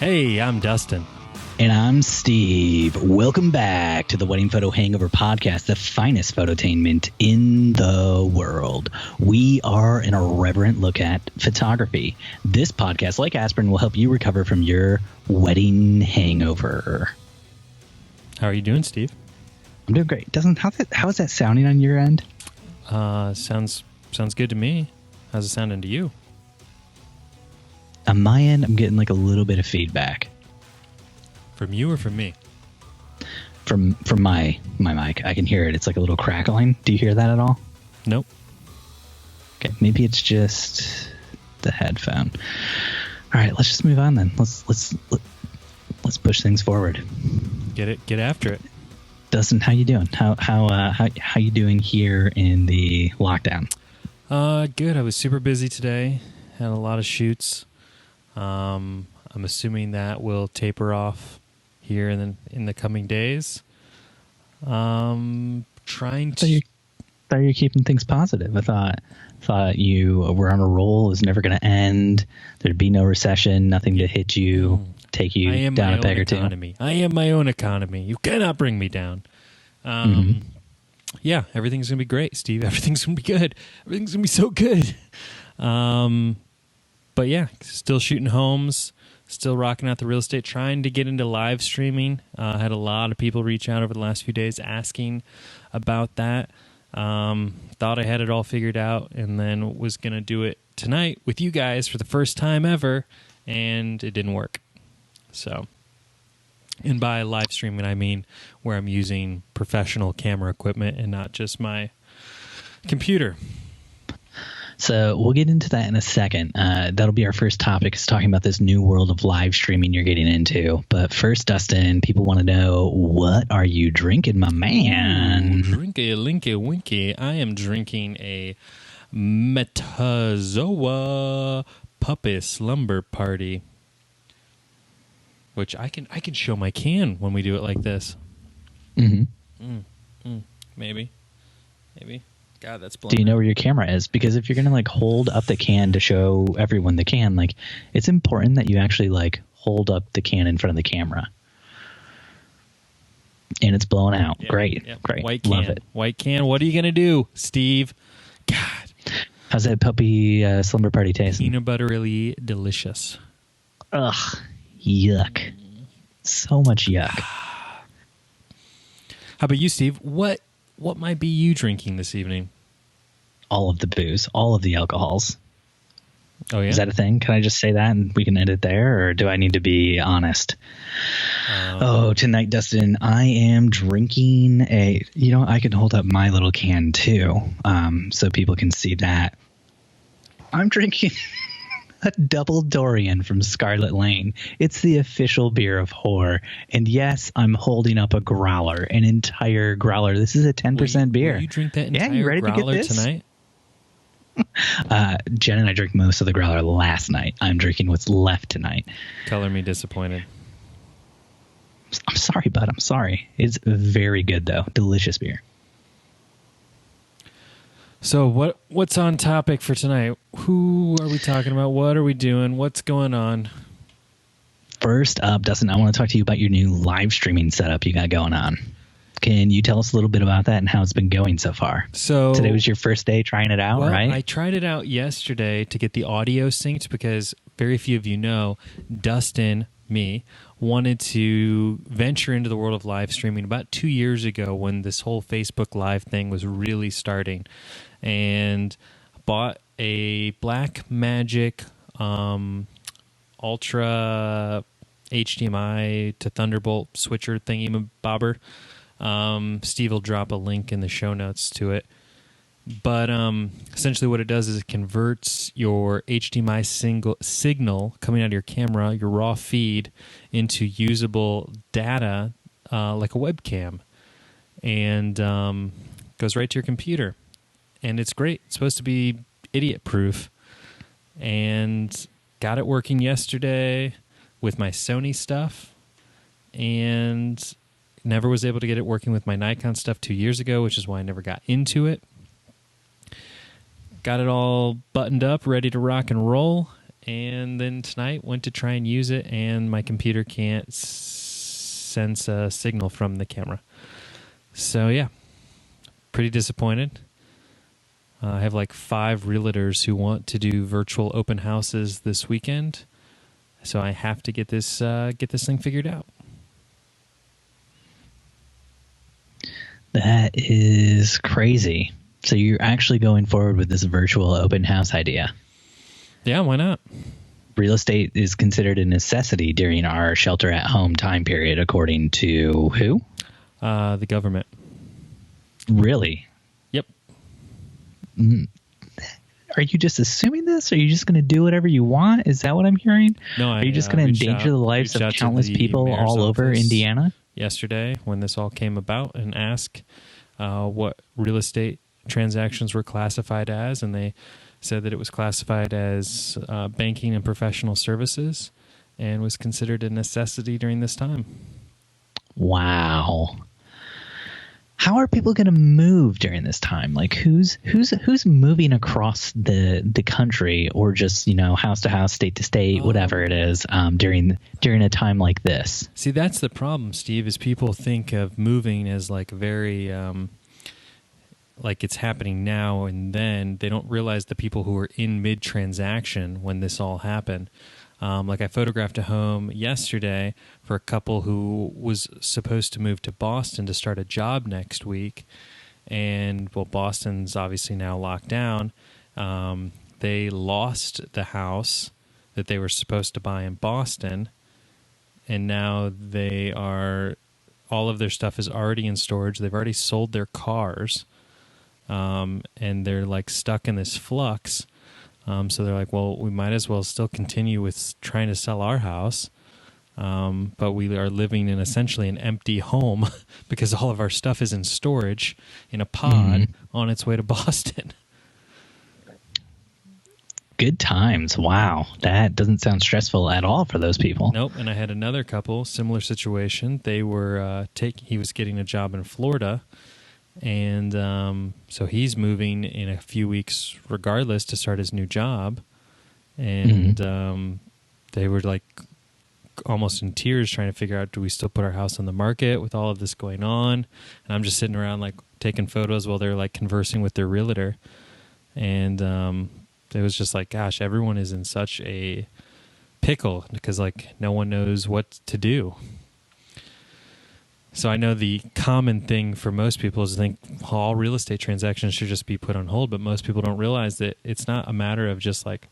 Hey, I'm Dustin. And I'm Steve. Welcome back to the Wedding Photo Hangover podcast, the finest phototainment in the world. We are an irreverent look at photography. This podcast, like aspirin, will help you recover from your wedding hangover. How are you doing, Steve? I'm doing great. How is that sounding on your end? Sounds good to me. How's it sounding to you? On my end, I'm getting like a little bit of feedback. From you or from me? From my mic. I can hear it. It's like a little crackling. Do you hear that at all? Nope. Okay, maybe it's just the headphone. All right, let's just move on then. Let's push things forward. Get after it. Dustin, how you doing? How you doing here in the lockdown? Good. I was super busy today. Had a lot of shoots. I'm assuming that will taper off here in the coming days. Trying to. Thought you were keeping things positive. I thought you were on a roll. It was never going to end. There'd be no recession. Nothing to hit you, take you down a peg or two. I am my own economy. You cannot bring me down. Yeah, everything's gonna be great, Steve. Everything's gonna be good. Everything's gonna be so good. But yeah, still shooting homes. Still rocking out the real estate, trying to get into live streaming. Had a lot of people reach out over the last few days asking about that. Thought I had it all figured out and then was going to do it tonight with you guys for the first time ever, and it didn't work. So, and by live streaming, I mean where I'm using professional camera equipment and not just my computer. So we'll get into that in a second. That'll be our first topic, is talking about this new world of live streaming you're getting into. But first, Dustin, people want to know, what are you drinking, my man? Drinky, linky, winky. I am drinking a Metazoa Puppy Slumber Party, which I can show my can when we do it like this. Maybe. God, that's blowing. Do you know where your camera is? Because if you're going to like hold up the can to show everyone the can, like it's important that you actually like hold up the can in front of the camera. And it's blowing out. Yep, Great. White can. Love it. White can. What are you going to do, Steve? God. How's that puppy slumber party taste? Peanut buttery delicious. Ugh. Yuck. So much yuck. How about you, Steve? What might be you drinking this evening? All of the booze, all of the alcohols. Oh, yeah? Is that a thing? Can I just say that and we can end it there? Or do I need to be honest? Tonight, Dustin, I am drinking I can hold up my little can too, so people can see that. I'm drinking a double Dorian from Scarlet Lane. It's the official beer of horror. And yes, I'm holding up a growler, an entire growler. This is a 10% beer. Will you drink that entire you ready growler to get this? tonight? Jen and I drank most of the growler last night. I'm drinking what's left tonight. Color me disappointed. I'm sorry, bud. I'm sorry. It's very good, though. Delicious beer. So what's on topic for tonight? Who are we talking about? What are we doing? What's going on? First up, Dustin, I want to talk to you about your new live streaming setup you got going on. Can you tell us a little bit about that and how it's been going so far? So today was your first day trying it out, right? I tried it out yesterday to get the audio synced because very few of you know, Dustin, me, wanted to venture into the world of live streaming about 2 years ago when this whole Facebook Live thing was really starting, and bought a Blackmagic Ultra HDMI to Thunderbolt switcher thingy bobber. Steve will drop a link in the show notes to it. But essentially what it does is it converts your HDMI signal coming out of your camera, your raw feed, into usable data like a webcam, and goes right to your computer. And it's great. It's supposed to be idiot-proof. And got it working yesterday with my Sony stuff, and never was able to get it working with my Nikon stuff 2 years ago, which is why I never got into it. Got it all buttoned up, ready to rock and roll, and then tonight went to try and use it, and my computer can't sense a signal from the camera. So yeah, pretty disappointed. I have like 5 realtors who want to do virtual open houses this weekend, so I have to get this thing figured out. That is crazy. So you're actually going forward with this virtual open house idea? Yeah, why not? Real estate is considered a necessity during our shelter-at-home time period, according to who? The government. Really? Yep. Are you just assuming this? Are you just going to do whatever you want? Is that what I'm hearing? No, Are you just going to endanger the lives of countless people all over Indiana? Yesterday, when this all came about, and ask what real estate transactions were classified as, and they said that it was classified as banking and professional services and was considered a necessity during this time. Wow. How are people going to move during this time? Like who's moving across the country, or just, house to house, state to state, whatever it is, during a time like this? See, that's the problem, Steve, is people think of moving as like very like it's happening now and then. They don't realize the people who were in mid-transaction when this all happened. Like I photographed a home yesterday for a couple who was supposed to move to Boston to start a job next week. And, well, Boston's obviously now locked down. They lost the house that they were supposed to buy in Boston. And now all of their stuff is already in storage. They've already sold their cars. And they're like stuck in this flux. So they're like, well, we might as well still continue with trying to sell our house. But we are living in essentially an empty home because all of our stuff is in storage in a pod on its way to Boston. Good times. Wow. That doesn't sound stressful at all for those people. Nope. And I had another couple, similar situation. They were he was getting a job in Florida. And so he's moving in a few weeks regardless to start his new job. And they were like almost in tears trying to figure out, do we still put our house on the market with all of this going on? And I'm just sitting around like taking photos while they're like conversing with their realtor. And it was just like, gosh, everyone is in such a pickle because like no one knows what to do. So I know the common thing for most people is to think all real estate transactions should just be put on hold, but most people don't realize that it's not a matter of just like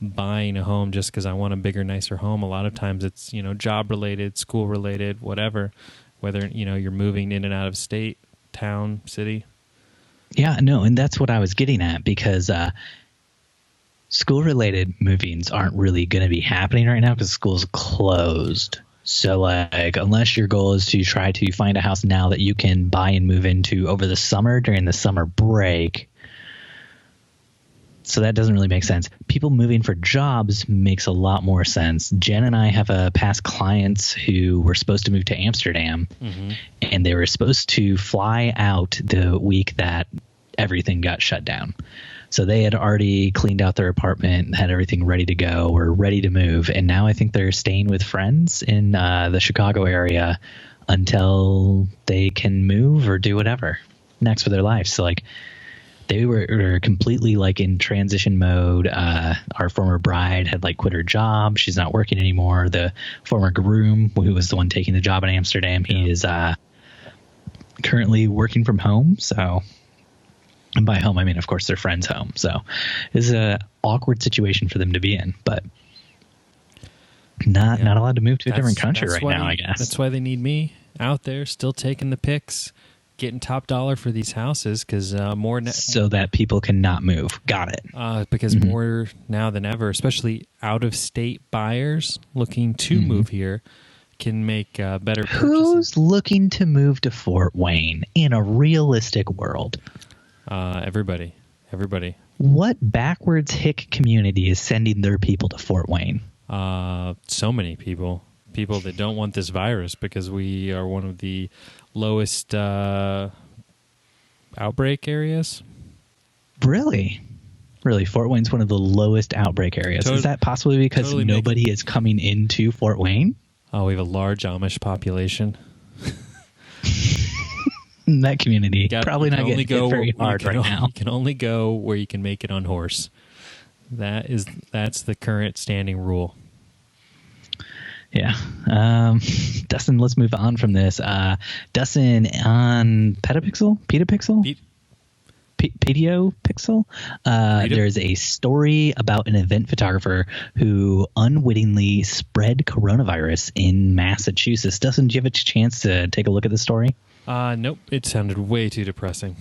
buying a home just because I want a bigger, nicer home. A lot of times it's, job related, school related, whatever, whether, you're moving in and out of state, town, city. Yeah, no, and that's what I was getting at, because school related movings aren't really going to be happening right now because school's closed. So, like, unless your goal is to try to find a house now that you can buy and move into over the summer during the summer break. So that doesn't really make sense. People moving for jobs makes a lot more sense. Jen and I have past clients who were supposed to move to Amsterdam, and they were supposed to fly out the week that everything got shut down. So they had already cleaned out their apartment, had everything ready to go, were ready to move. And now I think they're staying with friends in the Chicago area until they can move or do whatever next for their life. So like they were completely like in transition mode. Our former bride had like quit her job. She's not working anymore. The former groom, who was the one taking the job in Amsterdam, he is currently working from home. So... And by home, I mean, of course, their friend's home. So it's an awkward situation for them to be in, but not allowed to move to a different country right now, I guess. That's why they need me out there still taking the pics, getting top dollar for these houses because so that people cannot move. Got it. Because more now than ever, especially out-of-state buyers looking to move here, can make better purchases. Who's looking to move to Fort Wayne in a realistic world? Everybody. What backwards hick community is sending their people to Fort Wayne? So many people that don't want this virus because we are one of the lowest outbreak areas. Really? Really, Fort Wayne's one of the lowest outbreak areas. Is that possibly because nobody is coming into Fort Wayne? Oh, we have a large Amish population. That community probably not getting hit very hard right now. You can only go where you can make it on horse. That's the current standing rule. Yeah. Dustin, let's move on from this. Dustin on Petapixel? Pediopixel. There's a story about an event photographer who unwittingly spread coronavirus in Massachusetts. Dustin, do you have a chance to take a look at the story? Nope. It sounded way too depressing.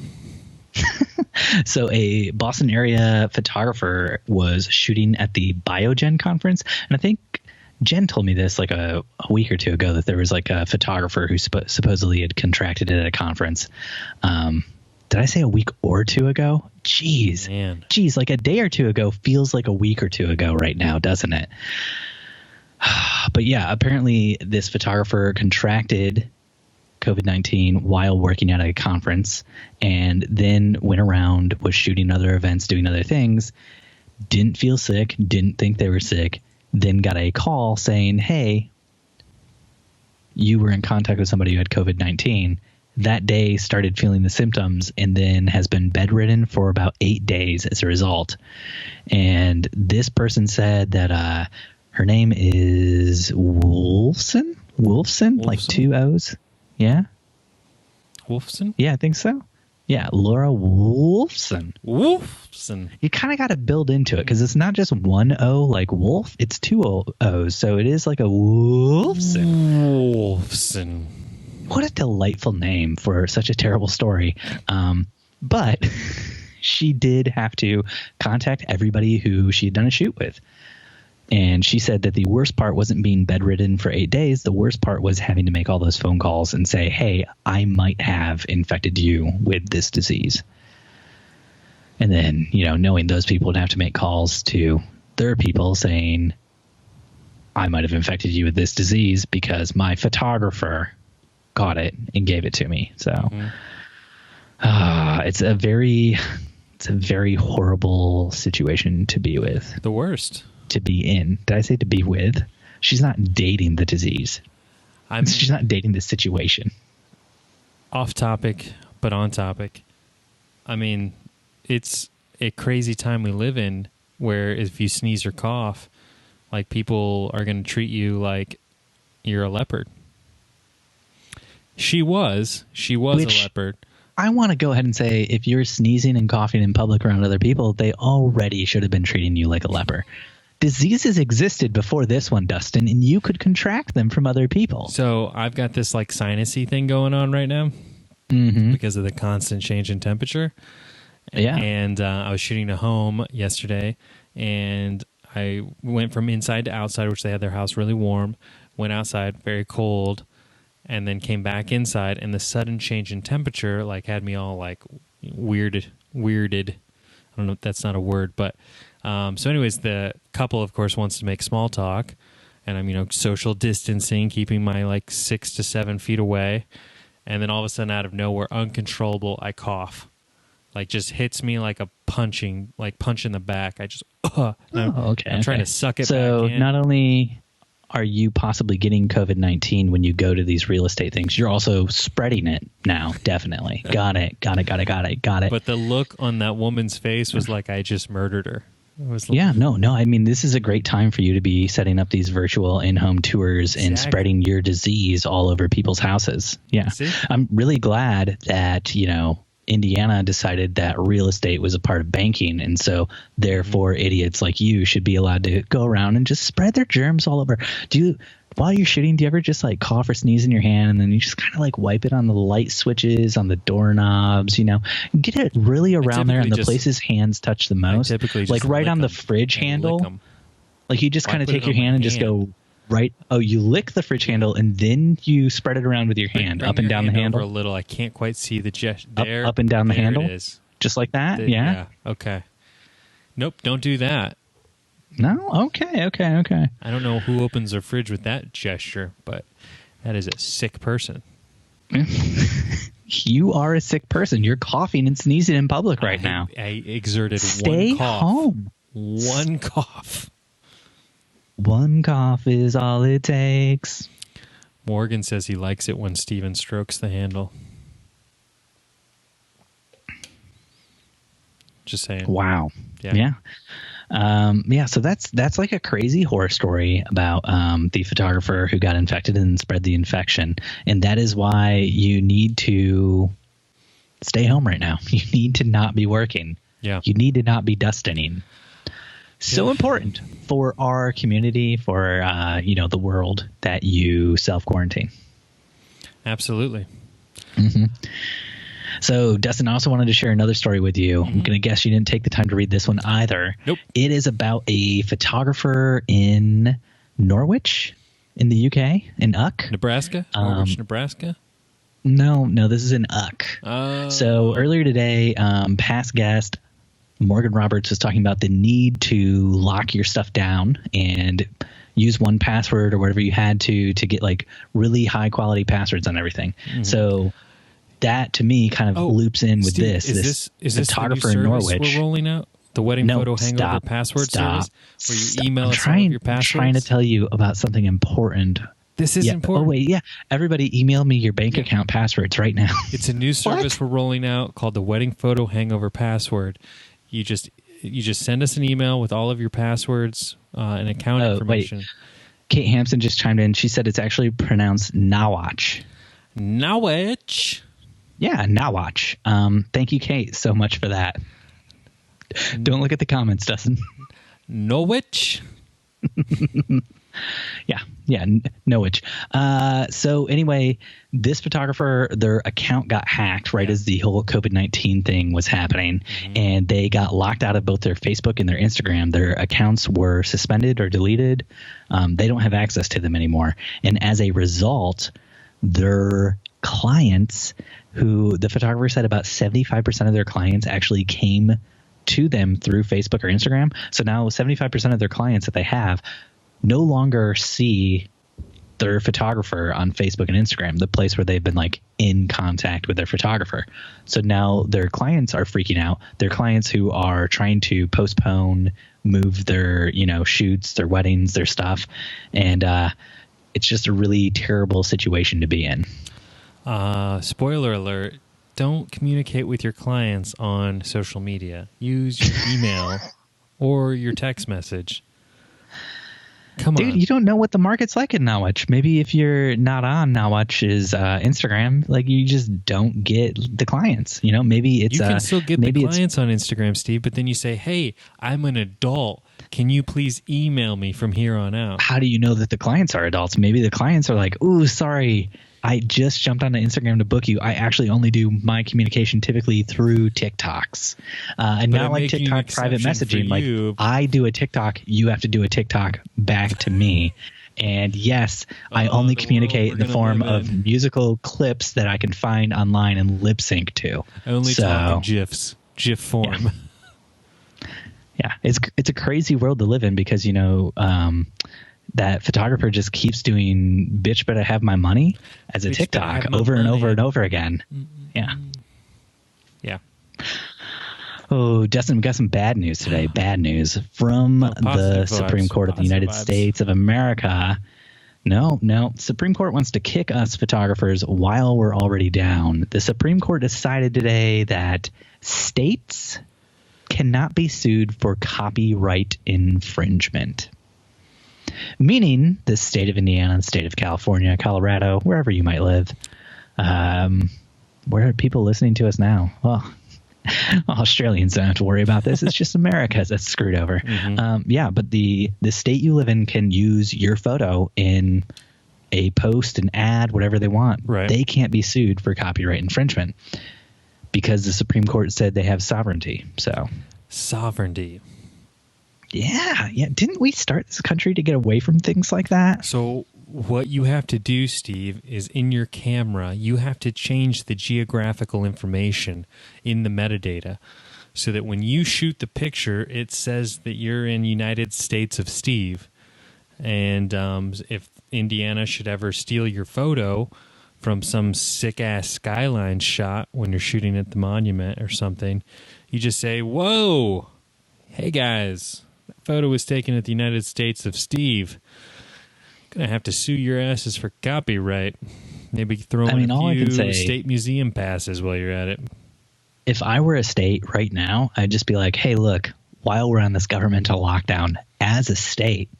So a Boston area photographer was shooting at the Biogen conference. And I think Jen told me this like a week or two ago that there was like a photographer who supposedly had contracted it at a conference. Did I say a week or two ago? Jeez. Man. Jeez, like a day or two ago feels like a week or two ago right now, doesn't it? But yeah, apparently this photographer contracted COVID-19 while working at a conference and then went around, was shooting other events, doing other things, didn't feel sick, didn't think they were sick, then got a call saying, hey, you were in contact with somebody who had COVID-19. That day started feeling the symptoms and then has been bedridden for about 8 days as a result. And this person said that her name is Wolfson, like 2 O's. Yeah. Wolfson? Yeah, I think so. Yeah, Laura Wolfson. Wolfson. You kind of got to build into it because it's not just 1 O like wolf, it's 2 O's. So it is like a Wolfson. Wolfson. What a delightful name for such a terrible story. But she did have to contact everybody who she had done a shoot with. And she said that the worst part wasn't being bedridden for 8 days. The worst part was having to make all those phone calls and say, hey, I might have infected you with this disease. And then, knowing those people would have to make calls to their people saying, I might have infected you with this disease because my photographer got it and gave it to me. So it's a very horrible situation to be with. The worst. To be in. Did I say to be with? She's not dating the disease. She's not dating the situation. Off topic, but on topic. I mean, it's a crazy time we live in where if you sneeze or cough, like people are going to treat you like you're a leopard. She was a leopard. I want to go ahead and say if you're sneezing and coughing in public around other people, they already should have been treating you like a leper. Diseases existed before this one, Dustin, and you could contract them from other people. So I've got this like sinusy thing going on right now because of the constant change in temperature. Yeah. And I was shooting a home yesterday, and I went from inside to outside, which they had their house really warm, went outside, very cold, and then came back inside, and the sudden change in temperature like had me all like weirded. I don't know if that's not a word, but so anyways, the couple, of course, wants to make small talk, and I'm, social distancing, keeping my like 6 to 7 feet away, and then all of a sudden, out of nowhere, uncontrollable, I cough, like just hits me like a punch in the back. I just, I'm trying to suck it back in. So not only are you possibly getting COVID-19 when you go to these real estate things, you're also spreading it now. Definitely. Got it. But the look on that woman's face was like I just murdered her. No. I mean, this is a great time for you to be setting up these virtual in-home tours and spreading your disease all over people's houses. Yeah. See? I'm really glad that, Indiana decided that real estate was a part of banking. And so therefore idiots like you should be allowed to go around and just spread their germs all over. While you're shooting, do you ever just like cough or sneeze in your hand and then you just kind of like wipe it on the light switches, on the doorknobs, get it really around there in the places hands touch the most, like right on the fridge handle. Like you just kind of take your hand and just go right. Oh, you lick the fridge handle and then you spread it around with your hand up and down the handle. A little. I can't quite see the gesture. Up and down the handle. It is. Just like that. Yeah. Okay. Nope. Don't do that. No? Okay. I don't know who opens their fridge with that gesture, but that is a sick person. You are a sick person. You're coughing and sneezing in public right now. I exerted Stay one cough. home. One cough. One cough is all it takes. Morgan says he likes it when Steven strokes the handle. Just saying. Wow. Yeah. So that's like a crazy horror story about the photographer who got infected and spread the infection. And that is why you need to stay home right now. You need to not be working. Yeah. You need to not be Dustining. So important for our community, for the world, that you self-quarantine. Absolutely. Mm-hmm. So, Dustin, I also wanted to share another story with you. I'm going to guess you didn't take the time to read this one either. Nope. It is about a photographer in Norwich, in the UK, in Uck. Nebraska? Norwich, Nebraska? No, this is in Uck. So, earlier today, past guest Morgan Roberts was talking about the need to lock your stuff down and use 1Password or whatever you had to get like really high quality passwords on everything. Mm-hmm. So that to me kind of loops in with Steve, this photographer this in Norwich. We're rolling out the wedding photo hangover password service where you email us all of your passwords. I'm trying to tell you about something important. This is important. Oh wait, yeah. Everybody email me your bank account passwords right now. It's a new service we're rolling out called the wedding photo hangover password. You just send us an email with all of your passwords and account information. Wait. Kate Hampson just chimed in. She said it's actually pronounced Nawatch. Nawatch. Yeah, Nawatch. Thank you, Kate, so much for that. Don't look at the comments, Dustin. Norwich. Yeah, Norwich. So anyway, this photographer, their account got hacked as the whole COVID-19 thing was happening, and they got locked out of both their Facebook and their Instagram. Their accounts were suspended or deleted. They don't have access to them anymore. And as a result, their clients, who the photographer said about 75% of their clients actually came to them through Facebook or Instagram. So now 75% of their clients that they have no longer see their photographer on Facebook and Instagram, the place where they've been like in contact with their photographer. So now their clients are freaking out. Their clients who are trying to postpone, move their, shoots, their weddings, their stuff. And it's just a really terrible situation to be in. Spoiler alert. Don't communicate with your clients on social media. Use your email or your text message. Come on. Dude, you don't know what the market's like in Nawatch. Maybe if you're not on Nawatch's Instagram, like you just don't get the clients. Maybe it's you can still get the clients on Instagram, Steve, but then you say, "Hey, I'm an adult. Can you please email me from here on out?" How do you know that the clients are adults? Maybe the clients are like, "Ooh, sorry, I just jumped onto Instagram to book you. I actually only do my communication typically through TikToks, and not like TikTok private messaging. Like I do a TikTok, you have to do a TikTok back to me." And yes, I only communicate in the form of musical clips that I can find online and lip sync to. I only talk in GIF form. Yeah, it's a crazy world to live in because that photographer just keeps doing "bitch better have my money" as a TikTok over and over and over again. Yeah. Oh, Dustin, we got some bad news today. Bad news from the Supreme Court of the United States of America. No. Supreme Court wants to kick us photographers while we're already down. The Supreme Court decided today that states cannot be sued for copyright infringement. Meaning the state of Indiana, the state of California, Colorado, wherever you might live. Where are people listening to us now? Well, Australians don't have to worry about this. It's just America that's screwed over. But the state you live in can use your photo in a post, an ad, whatever they want. Right. They can't be sued for copyright infringement because the Supreme Court said they have sovereignty. So sovereignty. Yeah. Didn't we start this country to get away from things like that? So what you have to do, Steve, is in your camera, you have to change the geographical information in the metadata so that when you shoot the picture, it says that you're in United States of Steve. And if Indiana should ever steal your photo from some sick-ass skyline shot when you're shooting at the monument or something. You just say, whoa, hey guys, that photo was taken at the United States of Steve. Gonna have to sue your asses for copyright. Maybe throw in a few state museum passes while you're at it. If I were a state right now, I'd just be like, hey, look, while we're on this governmental lockdown, as a state,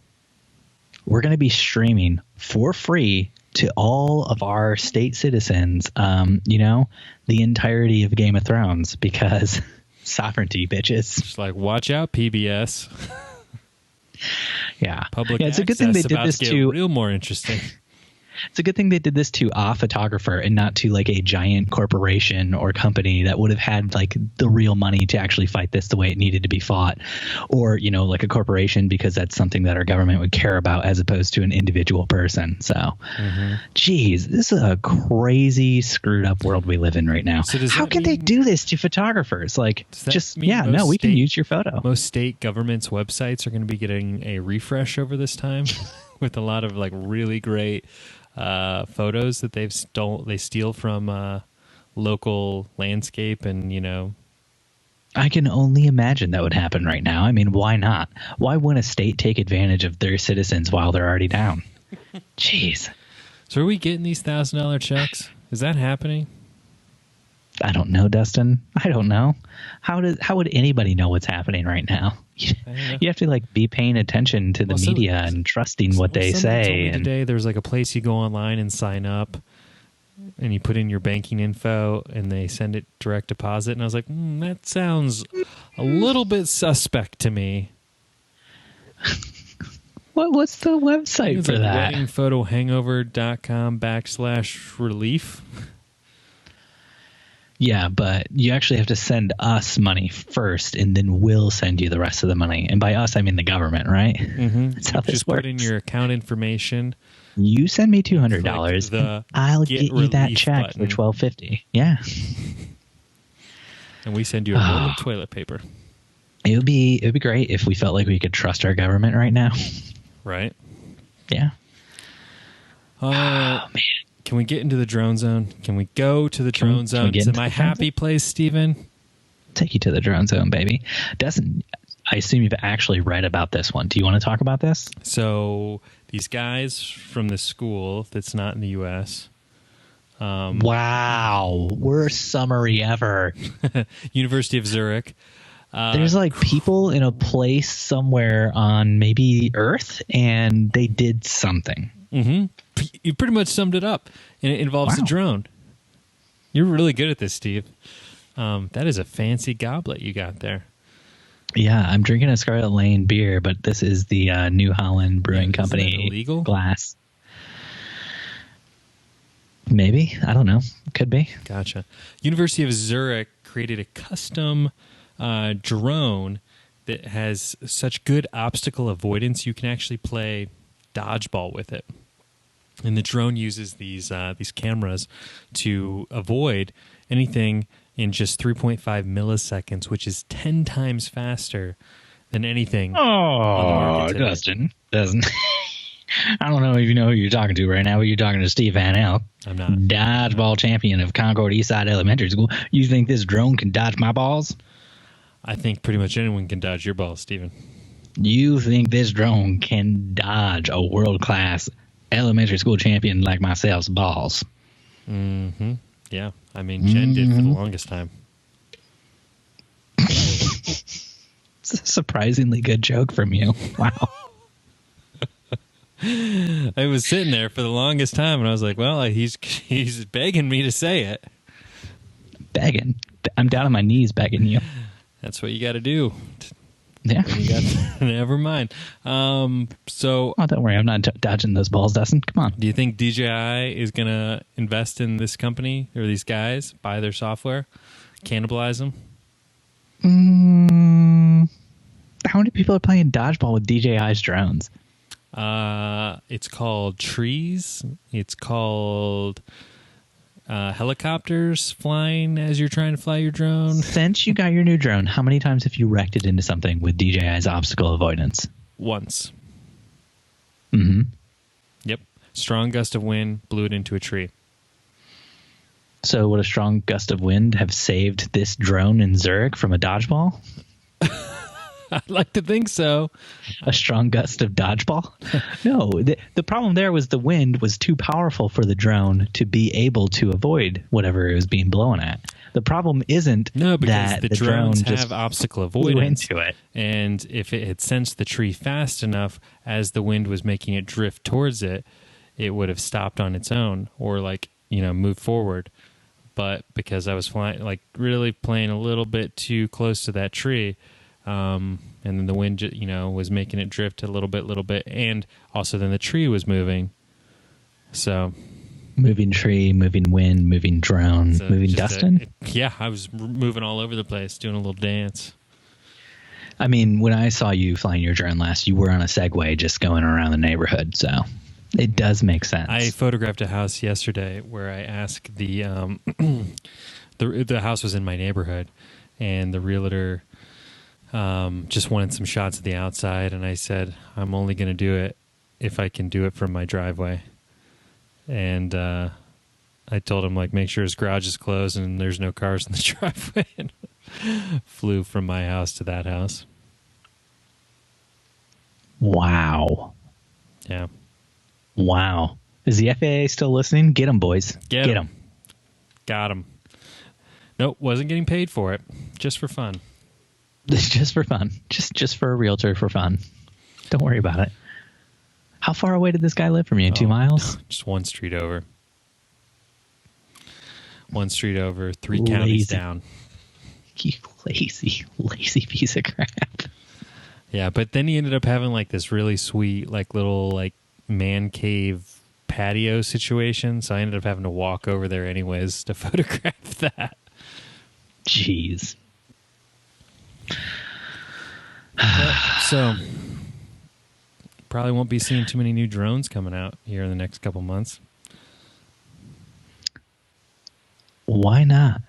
we're going to be streaming for free to all of our state citizens, the entirety of Game of Thrones, because sovereignty, bitches. Just like, watch out, PBS. Yeah. Public it's a good thing they did this to real more interesting. It's a good thing they did this to a photographer and not to like a giant corporation or company that would have had like the real money to actually fight this the way it needed to be fought, or like a corporation, because that's something that our government would care about as opposed to an individual person. So, geez, this is a crazy screwed up world we live in right now. So how can they do this to photographers? Like, just we can use your photo. Most state governments' websites are going to be getting a refresh over this time with a lot of like really great photos that they steal from local landscape, and I can only imagine that would happen right now. I mean, why not? Why wouldn't a state take advantage of their citizens while they're already down? Jeez. So are we getting these $1,000 checks? Is that happening? I don't know, Dustin. I don't know. How would anybody know what's happening right now? You have to like be paying attention to the media and trusting what they say. And today there's like a place you go online and sign up, and you put in your banking info, and they send it direct deposit. And I was like, that sounds a little bit suspect to me. What's the website for like that? weddingphotohangover.com/relief. Yeah, but you actually have to send us money first, and then we'll send you the rest of the money. And by us, I mean the government, right? Mm-hmm. That's how this just works. Put in your account information. You send me $200, and I'll get you that check button. for $1,250. Yeah. And we send you a roll of toilet paper. It would be great if we felt like we could trust our government right now. Right. Yeah. Oh man. Can we get into the drone zone? Can we go to the drone zone? Is it my happy place, Steven? Take you to the drone zone, baby. Dustin, I assume you've actually read about this one. Do you want to talk about this? So these guys from the school that's not in the U.S. Wow. Worst summary ever. University of Zurich. There's like people in a place somewhere on maybe Earth, and they did something. Mm-hmm. You pretty much summed it up, and it involves a drone. You're really good at this, Steve. That is a fancy goblet you got there. Yeah, I'm drinking a Scarlet Lane beer, but this is the New Holland Brewing Company illegal glass. Maybe. I don't know. Could be. Gotcha. University of Zurich created a custom drone that has such good obstacle avoidance you can actually play dodgeball with it. And the drone uses these cameras to avoid anything in just 3.5 milliseconds, which is 10 times faster than anything on the market today. Dustin doesn't. I don't know if you know who you're talking to right now, but you're talking to Steve Van Elk. I'm not. Dodgeball champion of Concord Eastside Elementary School. You think this drone can dodge my balls? I think pretty much anyone can dodge your balls, Steven. You think this drone can dodge a world-class elementary school champion like myself's balls? Mm-hmm. Yeah. I mean, Jen did for the longest time. It's a surprisingly good joke from you. Wow. I was sitting there for the longest time, and I was like, well, he's begging me to say it. Begging? I'm down on my knees begging you. That's what you got to do. Yeah. Never mind. So, don't worry. I'm not dodging those balls, Dustin. Come on. Do you think DJI is going to invest in this company or these guys, buy their software, cannibalize them? How many people are playing dodgeball with DJI's drones? It's called trees. It's called helicopters flying as you're trying to fly your drone. Since you got your new drone, how many times have you wrecked it into something with DJI's obstacle avoidance? Once. Mm-hmm. Yep. Strong gust of wind blew it into a tree. So would a strong gust of wind have saved this drone in Zurich from a dodgeball? I'd like to think so. A strong gust of dodgeball? No, the problem there was the wind was too powerful for the drone to be able to avoid whatever it was being blown at. The problem isn't that the drone drones just have obstacle flew avoidance into it. And if it had sensed the tree fast enough as the wind was making it drift towards it, it would have stopped on its own or moved forward. But because I was flying, really playing a little bit too close to that tree, and then the wind, was making it drift a little bit, and also then the tree was moving. So, moving tree, moving wind, moving drone, moving Dustin. I was moving all over the place, doing a little dance. I mean, when I saw you flying your drone last, you were on a Segway just going around the neighborhood, so it does make sense. I photographed a house yesterday where I asked the house was in my neighborhood, and the realtor just wanted some shots of the outside, and I said, I'm only going to do it if I can do it from my driveway. And I told him, make sure his garage is closed and there's no cars in the driveway. And flew from my house to that house. Wow. Yeah. Wow. Is the FAA still listening? Get them, boys. Get them. Got them. Nope, wasn't getting paid for it. Just for fun. Just for fun. Just for a realtor for fun. Don't worry about it. How far away did this guy live from you? 2 miles? Just one street over. 1 street over, 3 counties down. You lazy piece of crap. Yeah, but then he ended up having this really sweet, little man cave patio situation. So I ended up having to walk over there anyways to photograph that. Jeez. So probably won't be seeing too many new drones coming out here in the next couple months. Why not?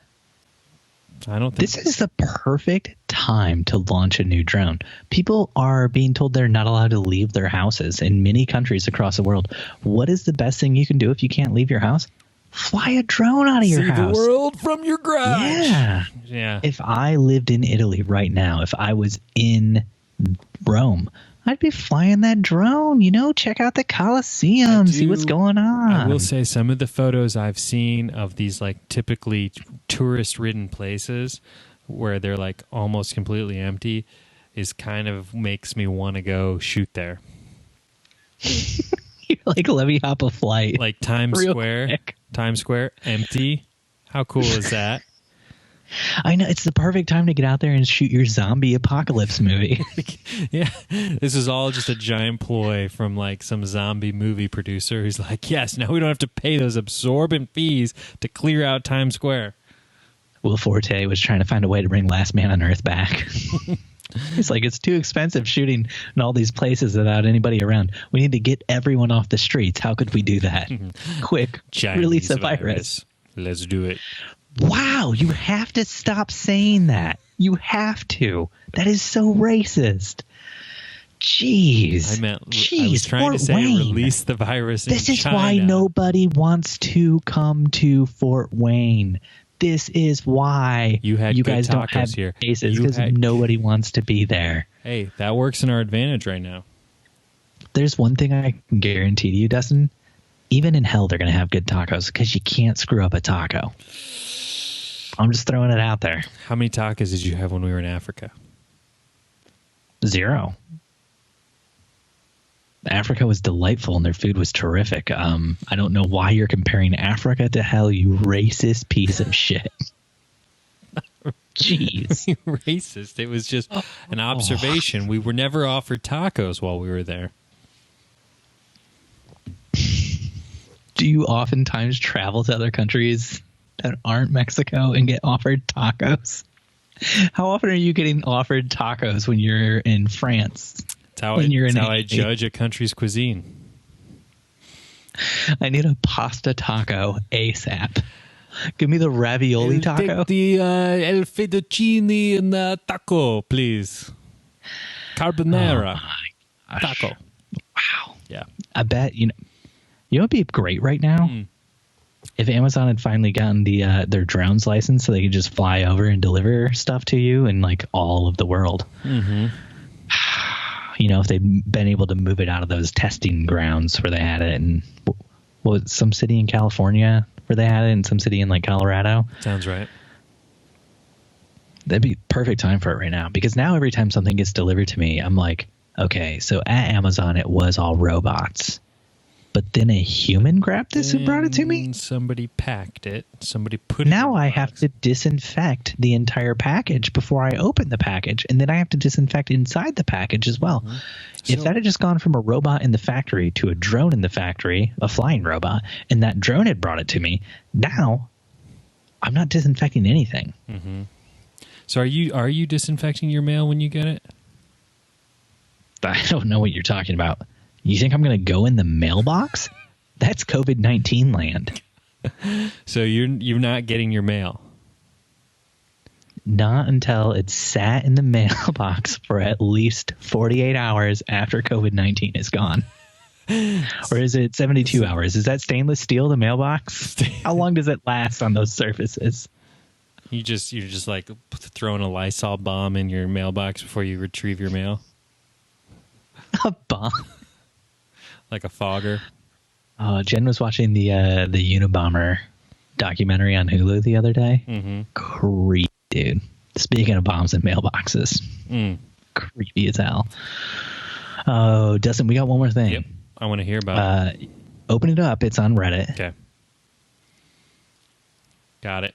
I don't think this is the perfect time to launch a new drone. People are being told they're not allowed to leave their houses in many countries across the world. What is the best thing you can do if you can't leave your house? Fly a drone out of your house. See the world from your garage. Yeah. If I lived in Italy right now, if I was in Rome, I'd be flying that drone, check out the Colosseum, see what's going on. I will say some of the photos I've seen of these typically tourist-ridden places where they're almost completely empty is kind of makes me want to go shoot there. You're let me hop a flight. Times Square, empty. How cool is that? I know, it's the perfect time to get out there and shoot your zombie apocalypse movie. Yeah, this is all just a giant ploy from some zombie movie producer who's yes, now we don't have to pay those absorbent fees to clear out Times Square. Will Forte was trying to find a way to bring Last Man on Earth back. It's it's too expensive shooting in all these places without anybody around. We need to get everyone off the streets. How could we do that? Quick, release a virus. Let's do it. Wow, you have to stop saying that. You have to. That is so racist. Jeez. I was trying to say release the virus in China. This is why nobody wants to come to Fort Wayne. This is why you guys don't have here. Cases because nobody wants to be there. Hey, that works in our advantage right now. There's one thing I can guarantee to you, Dustin. Even in hell, they're going to have good tacos because you can't screw up a taco. I'm just throwing it out there. How many tacos did you have when we were in Africa? 0. Africa was delightful and their food was terrific. I don't know why you're comparing Africa to hell, you racist piece of shit. Jeez. Racist. It was just an observation. We were never offered tacos while we were there. Do you oftentimes travel to other countries that aren't Mexico and get offered tacos? How often are you getting offered tacos when you're in France? That's how I judge a country's cuisine. I need a pasta taco ASAP. Give me the ravioli taco. Take the el fettuccine and taco, please. Carbonara taco. Wow. Yeah. I bet, you know what would be great right now? If Amazon had finally gotten their drones license so they could just fly over and deliver stuff to you in like all of the world. Mm-hmm. If they'd been able to move it out of those testing grounds where they had it, and some city in California where they had it, and some city in like Colorado. Sounds right. That'd be perfect time for it right now, because now every time something gets delivered to me, I'm like, okay, so at Amazon it was all robots, but then a human grabbed this and brought it to me. Somebody packed it. Somebody put it. Now I have to disinfect the entire package before I open the package, and then I have to disinfect inside the package as well. Mm-hmm. If that had just gone from a robot in the factory to a drone in the factory, a flying robot, and that drone had brought it to me, now I'm not disinfecting anything. Mm-hmm. So are you disinfecting your mail when you get it? I don't know what you're talking about. You think I'm going to go in the mailbox? That's COVID-19 land. So you're not getting your mail? Not until it's sat in the mailbox for at least 48 hours after COVID-19 is gone. Or is it 72 hours? Is that stainless steel, the mailbox? How long does it last on those surfaces? You're just like throwing a Lysol bomb in your mailbox before you retrieve your mail? A bomb? Like a fogger? Jen was watching the Unabomber documentary on Hulu the other day. Mm-hmm. Creepy, dude. Speaking of bombs and mailboxes. Creepy as hell. Oh, Dustin, we got one more thing. Yep. I want to hear about it. Open it up. It's on Reddit. Okay. Got it.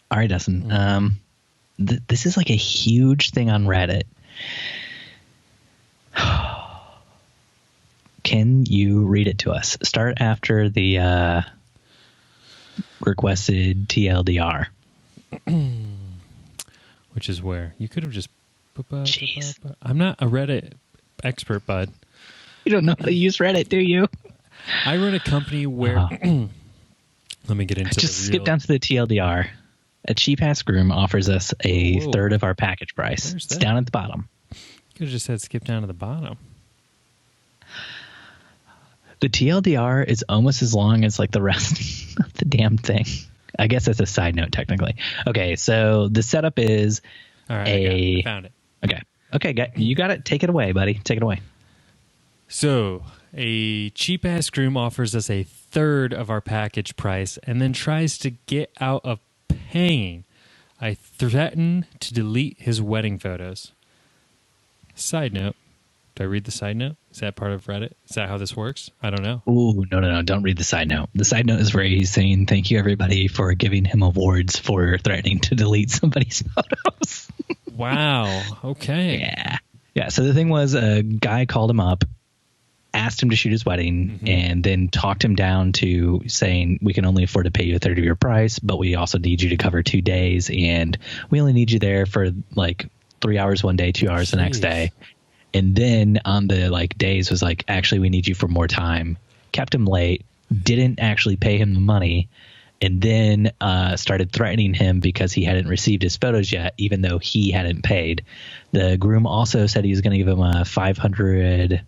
All right, Dustin. This is like a huge thing on Reddit. Can you read it to us? Start after the requested TLDR. Which is where? You could have just... Jeez. I'm not a Reddit expert, bud. You don't know how to use Reddit, do you? I run a company where... Let me get into just skip down to the TLDR. A cheap-ass groom offers us a third of our package price. It's down at the bottom. You could have just said skip down to the bottom. The TLDR is almost as long as like the rest of the damn thing. I guess that's a side note, technically. Okay, so the setup is all right, I found it. Okay, you got it. Take it away, buddy. Take it away. So a cheap-ass groom offers us a third of our package price and then tries to get out of paying. I threaten to delete his wedding photos. Side note. Do I read the side note? Is that part of Reddit? Is that how this works? I don't know. Ooh, no. Don't read the side note. The side note is where he's saying thank you, everybody, for giving him awards for threatening to delete somebody's photos. Wow. Okay. Yeah. So the thing was, a guy called him up, asked him to shoot his wedding, and then talked him down to saying, we can only afford to pay you a third of your price, but we also need you to cover 2 days, and we only need you there for like 3 hours one day, 2 hours the next day. And then on the like days was like, actually, we need you for more time. Kept him late, didn't actually pay him the money, and then started threatening him because he hadn't received his photos yet, even though he hadn't paid. The groom also said he was going to give him a 500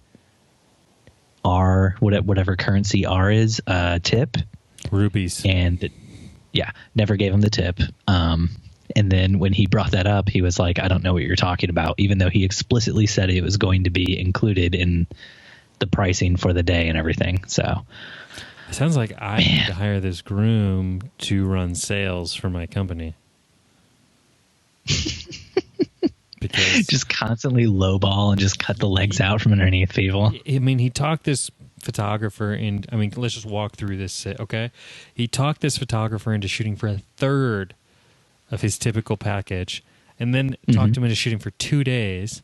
R, whatever currency R is, tip. Rupees. And never gave him the tip. And then when he brought that up, he was like, I don't know what you're talking about, even though he explicitly said it was going to be included in the pricing for the day and everything. So it sounds like I need to hire this groom to run sales for my company. Because just constantly lowball and just cut the legs out from underneath people. I mean, he talked this photographer in, let's just walk through this, okay? He talked this photographer into shooting for a third of his typical package, and then talked him into shooting for 2 days,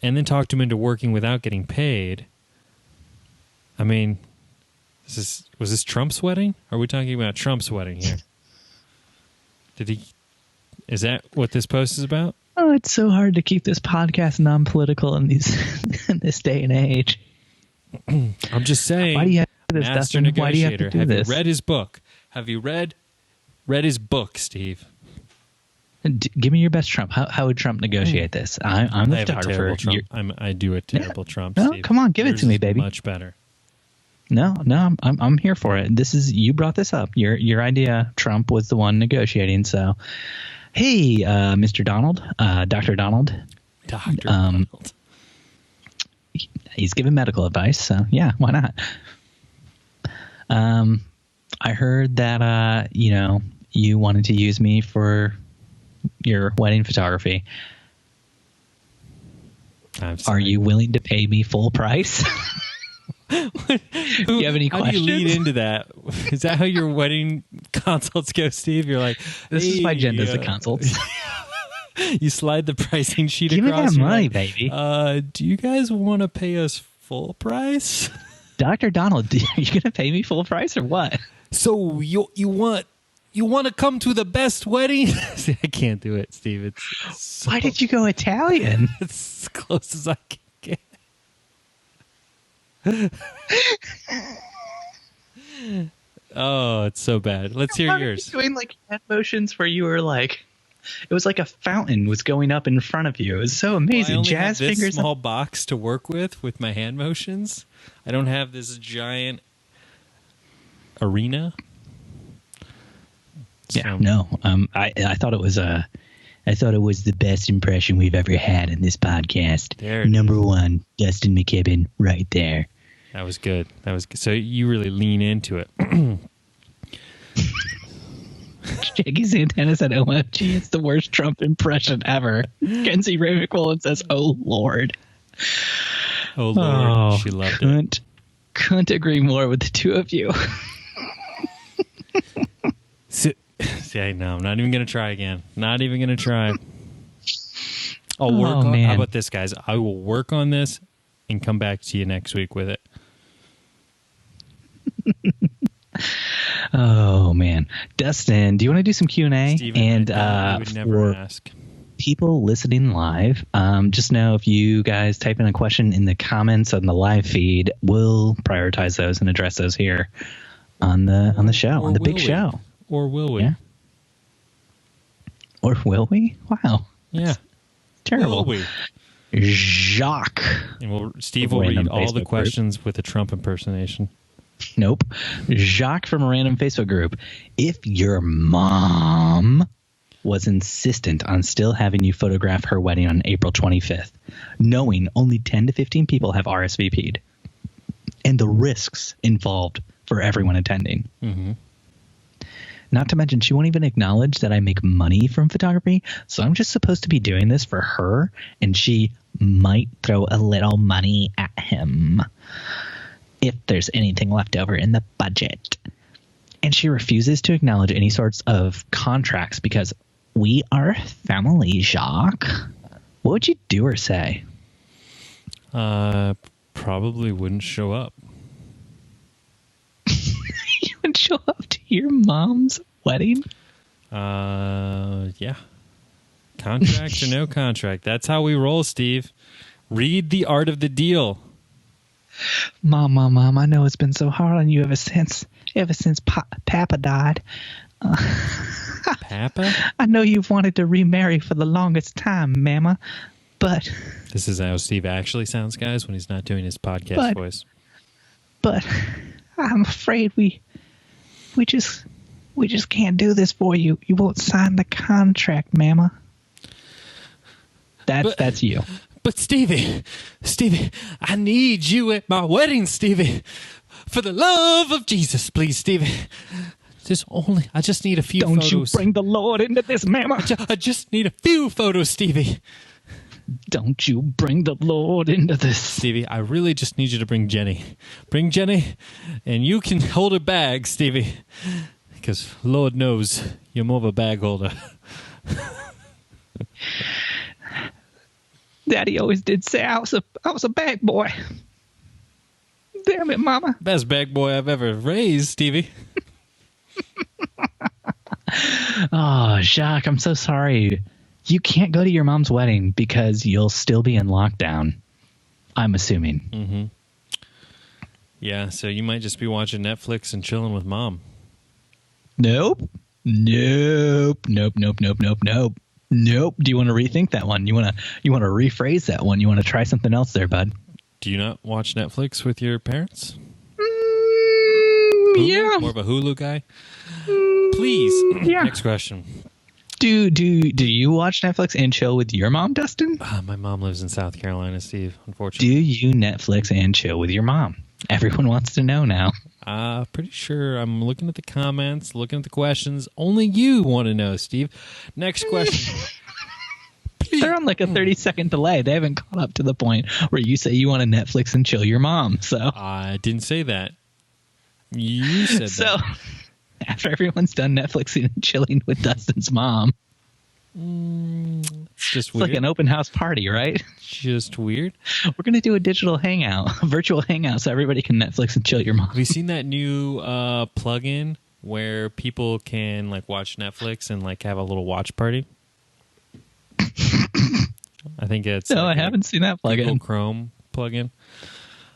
and then talked him into working without getting paid. I mean, was this Trump's wedding? Are we talking about Trump's wedding here? Is that what this post is about? Oh, it's so hard to keep this podcast non-political in this day and age. I'm just saying. Why do you have to do this, Master Dustin? Negotiator. Why do you have to do this? You read his book? Have you read his book, Steve? Give me your best Trump. How would Trump negotiate this? I'm the photographer. I do a terrible Trump. No, Steve. come on, give it to me, baby. Much better. No, I'm here for it. You brought this up. Your idea. Trump was the one negotiating. So, hey, Mr. Donald, Dr. Donald. Dr. Donald. He's giving medical advice. So yeah, why not? I heard that you wanted to use me for your wedding photography. Are you willing to pay me full price? Do you have any questions? How do you lead into that? Is that how your wedding consults go, Steve? You're like, this is my agenda as a consult. You slide the pricing sheet Give across. Give me that money, baby. Do you guys want to pay us full price? Dr. Donald, are you going to pay me full price or what? So you want to come to the best wedding? See, I can't do it, Steve. Why did you go Italian? It's as close as I can get. Oh, it's so bad. Let's hear yours. Doing like hand motions where you were like, it was like a fountain was going up in front of you. It was so amazing. Well, I only Jazz have this fingers. Small box to work with my hand motions. I don't have this giant arena. Yeah, no. I thought it was the best impression we've ever had in this podcast. There Number one, Dustin McKibben, right there. That was good. So you really lean into it. Jackie Santana said, OMG, it's the worst Trump impression ever. Kenzie Ray McQuillan says, oh, Lord. Oh, Lord. She loved it. Couldn't agree more with the two of you. See, no, I'm not even going to try again. Not even going to try. I'll work on. Man. How about this, guys? I will work on this and come back to you next week with it. Oh man, Dustin, do you want to do some Q&A? Steven, I would never ask. People listening live, just know if you guys type in a question in the comments on the live feed, we'll prioritize those and address those here on the show, on the big show. Or will we? Yeah. Or will we? Wow. Yeah. Terrible. Will we? Jacques. And Steve will read all the questions with a Trump impersonation. Nope. Jacques from a random Facebook group. If your mom was insistent on still having you photograph her wedding on April 25th, knowing only 10 to 15 people have RSVP'd, and the risks involved for everyone attending. Mm-hmm. Not to mention, she won't even acknowledge that I make money from photography, so I'm just supposed to be doing this for her, and she might throw a little money at him if there's anything left over in the budget. And she refuses to acknowledge any sorts of contracts because we are family, Jacques. What would you do or say? Probably wouldn't show up. You would show up to your mom's wedding? Yeah. Contract or no contract. That's how we roll, Steve. Read The Art of the Deal. Mom, I know it's been so hard on you ever since Papa died. Papa? I know you've wanted to remarry for the longest time, Mama, but... This is how Steve actually sounds, guys, when he's not doing his podcast voice. But I'm afraid we just can't do this for you. You won't sign the contract, Mama. That's you. But Stevie, I need you at my wedding, Stevie. For the love of Jesus, please, Stevie. I just need a few photos. Don't you bring the Lord into this, Mama. I just need a few photos, Stevie. Don't you bring the Lord into this. Stevie, I really just need you to bring Jenny. Bring Jenny, and you can hold her bag, Stevie. Because Lord knows you're more of a bag holder. Daddy always did say I was a bag boy. Damn it, Mama. Best bag boy I've ever raised, Stevie. Oh, Jacques, I'm so sorry. You can't go to your mom's wedding because you'll still be in lockdown. I'm assuming. Mm-hmm. Yeah, so you might just be watching Netflix and chilling with Mom. Nope. Nope. Do you want to rethink that one? You want to rephrase that one? You want to try something else there, bud? Do you not watch Netflix with your parents? yeah. More of a Hulu guy? Please. Yeah. Next question. Do you watch Netflix and chill with your mom, Dustin? My mom lives in South Carolina, Steve, unfortunately. Do you Netflix and chill with your mom? Everyone wants to know now. Pretty sure I'm looking at the comments, looking at the questions. Only you want to know, Steve. Next question. They're on like a 30-second delay. They haven't caught up to the point where you say you want to Netflix and chill your mom. So I didn't say that. You said so, that. After everyone's done Netflixing and chilling with Dustin's mom, it's just it's weird. like an open house party, right? Just weird. We're going to do a digital hangout, a virtual hangout, so everybody can Netflix and chill your mom. Have you seen that new plugin where people can like watch Netflix and like have a little watch party? I think it's No, like I haven't seen that plugin. Google Chrome plugin.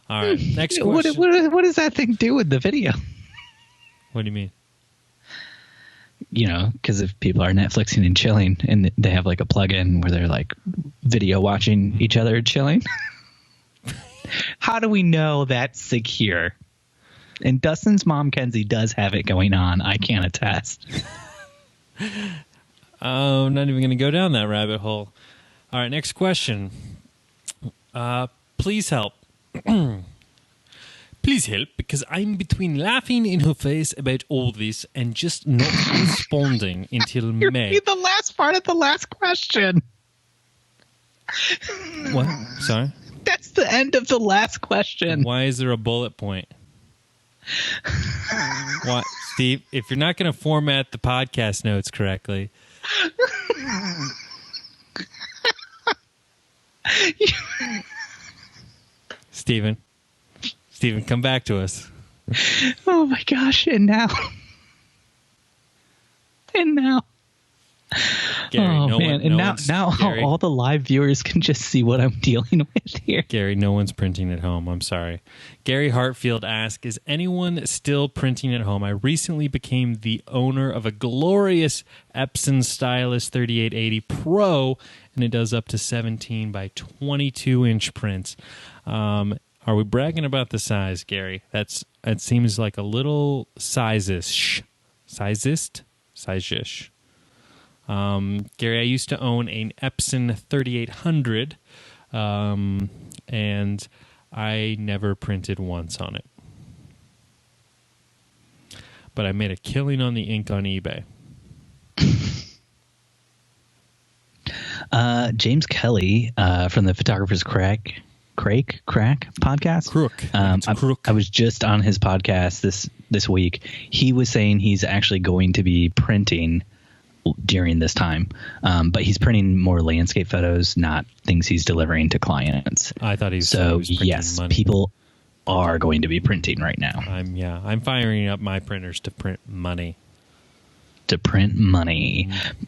All right, next What question. does that thing do with the video? What do you mean? You know, because if people are Netflixing and chilling and they have like a plugin where they're like video watching each other chilling, how do we know that's secure? And Dustin's mom, Kenzie, does have it going on. I can attest. I'm not even going to go down that rabbit hole. All right, next question. Please help. Please help, because I'm between laughing in her face about all this and just not responding until You're May. reading the last part of the last question. What? Sorry? That's the end of the last question. Why is there a bullet point? What, Steve? If you're not going to format the podcast notes correctly, Steven, come back to us. Oh my gosh! And now, Gary, oh no man! one, And no now one's- Gary, all the live viewers can just see what I'm dealing with here. Gary, no one's printing at home. I'm sorry. Gary Hartfield asks, is anyone still printing at home? I recently became the owner of a glorious Epson Stylus 3880 Pro, and it does up to 17 by 22 inch prints. Are we bragging about the size, Gary? It seems like a little size-ish. Size-ish. Gary, I used to own an Epson 3800, and I never printed once on it. But I made a killing on the ink on eBay. James Kelly from the Photographer's Crack podcast. Crook. I was just on his podcast this week. He was saying he's actually going to be printing during this time, but he's printing more landscape photos, not things he's delivering to clients. I thought he was printing yes, money. people are going to be printing right now. I'm firing up my printers to print money.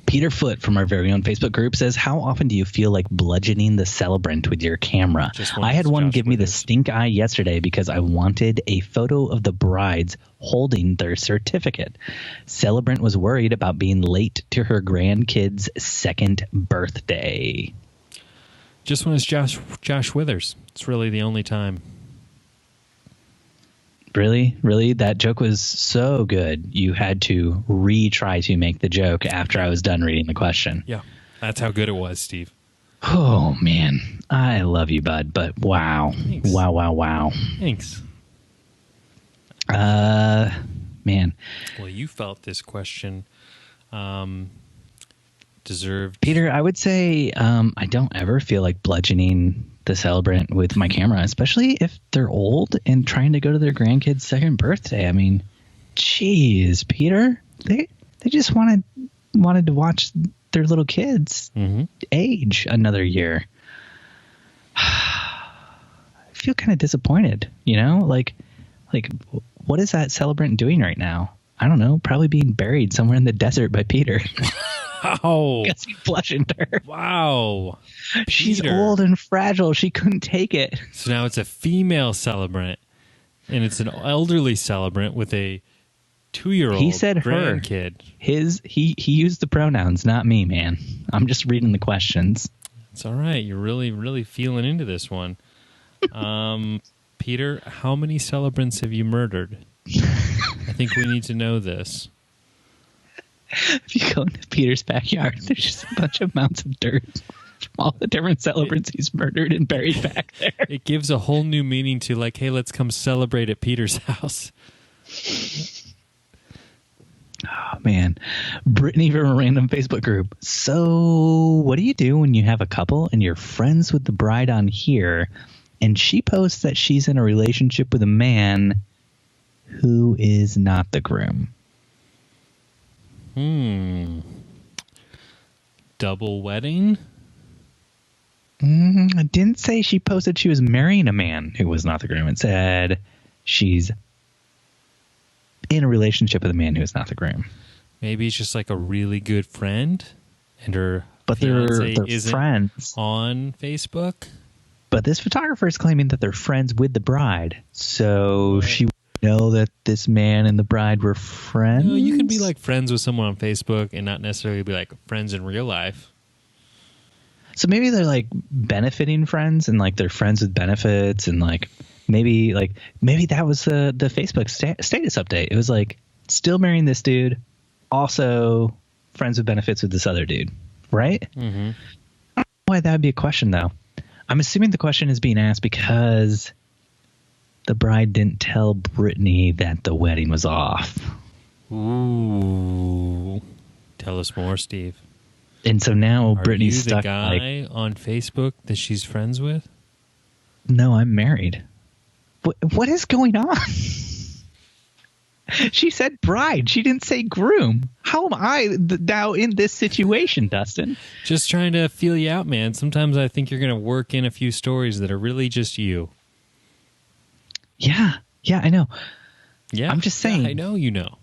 Peter Foote from our very own Facebook group says, how often do you feel like bludgeoning the celebrant with your camera? I had one give me the stink eye yesterday because I wanted a photo of the brides holding their certificate. Celebrant was worried about being late to her grandkid's second birthday. Just when it's Josh Withers. It's really the only time. Really? That joke was so good. You had to retry to make the joke after I was done reading the question. Yeah, that's how good it was, Steve. Oh, man. I love you, bud, but wow. Thanks. Wow. Thanks. Man. Well, you felt this question deserved. Peter, I would say I don't ever feel like bludgeoning the celebrant with my camera, especially if they're old and trying to go to their grandkid's second birthday. I mean, geez, Peter, they just wanted to watch their little kids age another year. I feel kind of disappointed, you know, like what is that celebrant doing right now? I don't know, probably being buried somewhere in the desert by Peter. Oh, Guess he bludgeoned her. Wow. She's Peter. old and fragile. She couldn't take it. So now it's a female celebrant, and it's an elderly celebrant with a 2-year-old He said grandkid. He used the pronouns, not me, man. I'm just reading the questions. It's all right. You're really, really feeling into this one. Peter, how many celebrants have you murdered? I think we need to know this. If you go into Peter's backyard, there's just a bunch of mounds of dirt from all the different celebrants he's murdered and buried back there. It gives a whole new meaning to, like, hey, let's come celebrate at Peter's house. Oh, man. Brittany from a random Facebook group. So what do you do when you have a couple and you're friends with the bride on here and she posts that she's in a relationship with a man who is not the groom? Double wedding? I didn't say she posted she was marrying a man who was not the groom. It said she's in a relationship with a man who is not the groom. Maybe it's just like a really good friend and her but they're isn't friends on Facebook. But this photographer is claiming that they're friends with the bride. So she would know that this man and the bride were friends? No, you can be like friends with someone on Facebook and not necessarily be like friends in real life. So maybe they're like benefiting friends and like they're friends with benefits and like maybe that was the Facebook status update. It was like still marrying this dude, also friends with benefits with this other dude, right? Mm-hmm. I don't know why that would be a question though. I'm assuming the question is being asked because the bride didn't tell Brittany that the wedding was off. Ooh, tell us more, Steve. And so now Brittany's stuck. The guy on Facebook that she's friends with? No, I'm married. What is going on? She said bride. She didn't say groom. How am I now in this situation, Dustin? Just trying to feel you out, man. Sometimes I think you're going to work in a few stories that are really just you. Yeah, I know. Yeah, I'm just saying. Yeah, I know you know.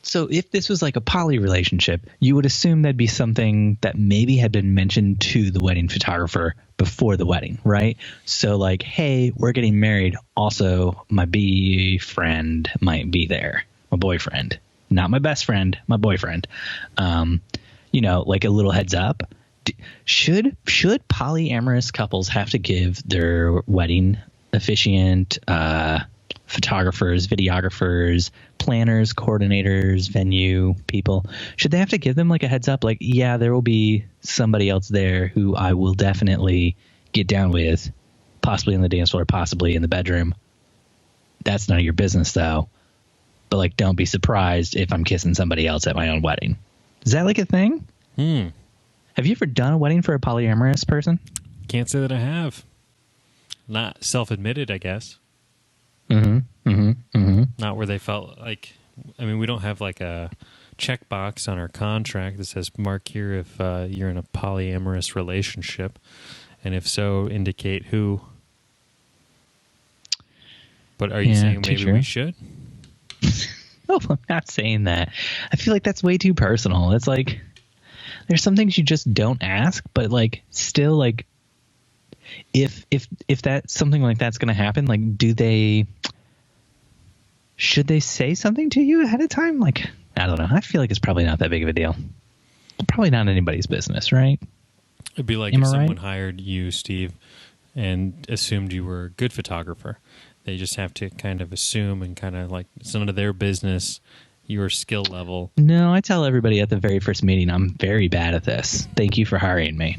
So if this was like a poly relationship, you would assume that'd be something that maybe had been mentioned to the wedding photographer before the wedding, right? So like, hey, we're getting married. Also, my friend might be there. My boyfriend. Not my best friend, my boyfriend. Like a little heads up. Should polyamorous couples have to give their wedding officiant, photographers, videographers, planners, coordinators, venue people, should they have to give them like a heads up? Like, yeah, there will be somebody else there who I will definitely get down with, possibly on the dance floor, possibly in the bedroom. That's none of your business though. But like, don't be surprised if I'm kissing somebody else at my own wedding. Is that like a thing? Have you ever done a wedding for a polyamorous person? Can't say that I have. Not self-admitted, I guess. Not where they felt like, I mean, we don't have like a checkbox on our contract that says mark here if you're in a polyamorous relationship, and if so, indicate who. But are you saying maybe we should? No, I'm not saying that. I feel like that's way too personal. It's like there's some things you just don't ask, but like still like if that something like that's going to happen, like should they say something to you ahead of time? Like, I don't know. I feel like it's probably not that big of a deal. Probably not anybody's business, right? It'd be like if someone hired you, Steve, and assumed you were a good photographer. They just have to kind of assume and kind of like it's none of their business, your skill level. No, I tell everybody at the very first meeting, I'm very bad at this. Thank you for hiring me.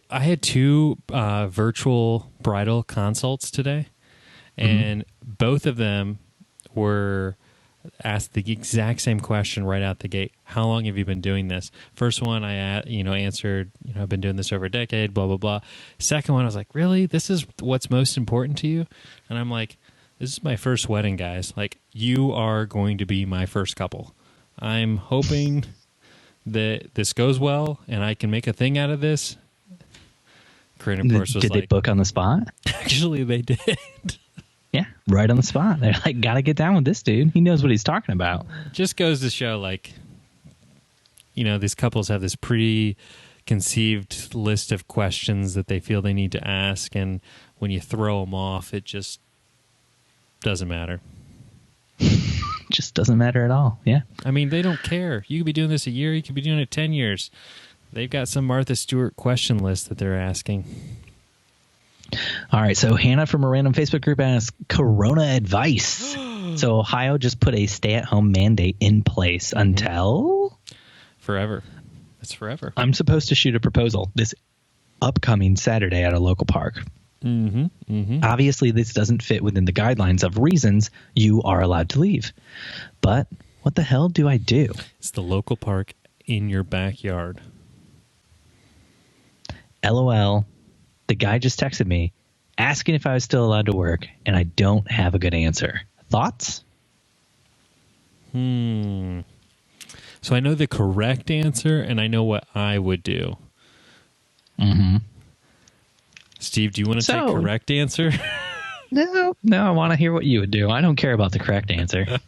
I had 2 virtual bridal consults today, and both of them were asked the exact same question right out the gate. How long have you been doing this? First one I answered, I've been doing this over a decade, blah, blah, blah. Second one, I was like, really? This is what's most important to you? And I'm like, this is my first wedding, guys. Like, you are going to be my first couple. I'm hoping that this goes well and I can make a thing out of this. Corinne, of course, was did they book on the spot? Actually, they did. Yeah, right on the spot. They're like, gotta get down with this dude. He knows what he's talking about. Just goes to show, like, these couples have this preconceived list of questions that they feel they need to ask, and when you throw them off, it just doesn't matter. Just doesn't matter at all, yeah. I mean, they don't care. You could be doing this a year, you could be doing it 10 years. They've got some Martha Stewart question list that they're asking. All right, so Hannah from a random Facebook group asks Corona advice. So Ohio just put a stay-at-home mandate in place until forever. It's forever. I'm supposed to shoot a proposal this upcoming Saturday at a local park. Obviously, this doesn't fit within the guidelines of reasons you are allowed to leave. But what the hell do I do? It's the local park in your backyard. LOL. The guy just texted me asking if I was still allowed to work, and I don't have a good answer. Thoughts? So I know the correct answer, and I know what I would do. Steve, do you want to take correct answer? No, I want to hear what you would do. I don't care about the correct answer.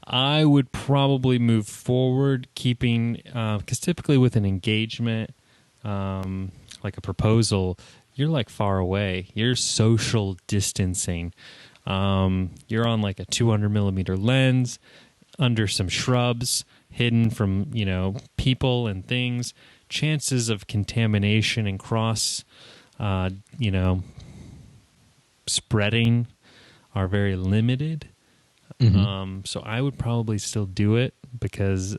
I would probably move forward, keeping, because typically with an engagement, like a proposal, you're like far away. You're social distancing. You're on like a 200 millimeter lens under some shrubs, hidden from, people and things. Chances of contamination and cross, spreading are very limited. So I would probably still do it because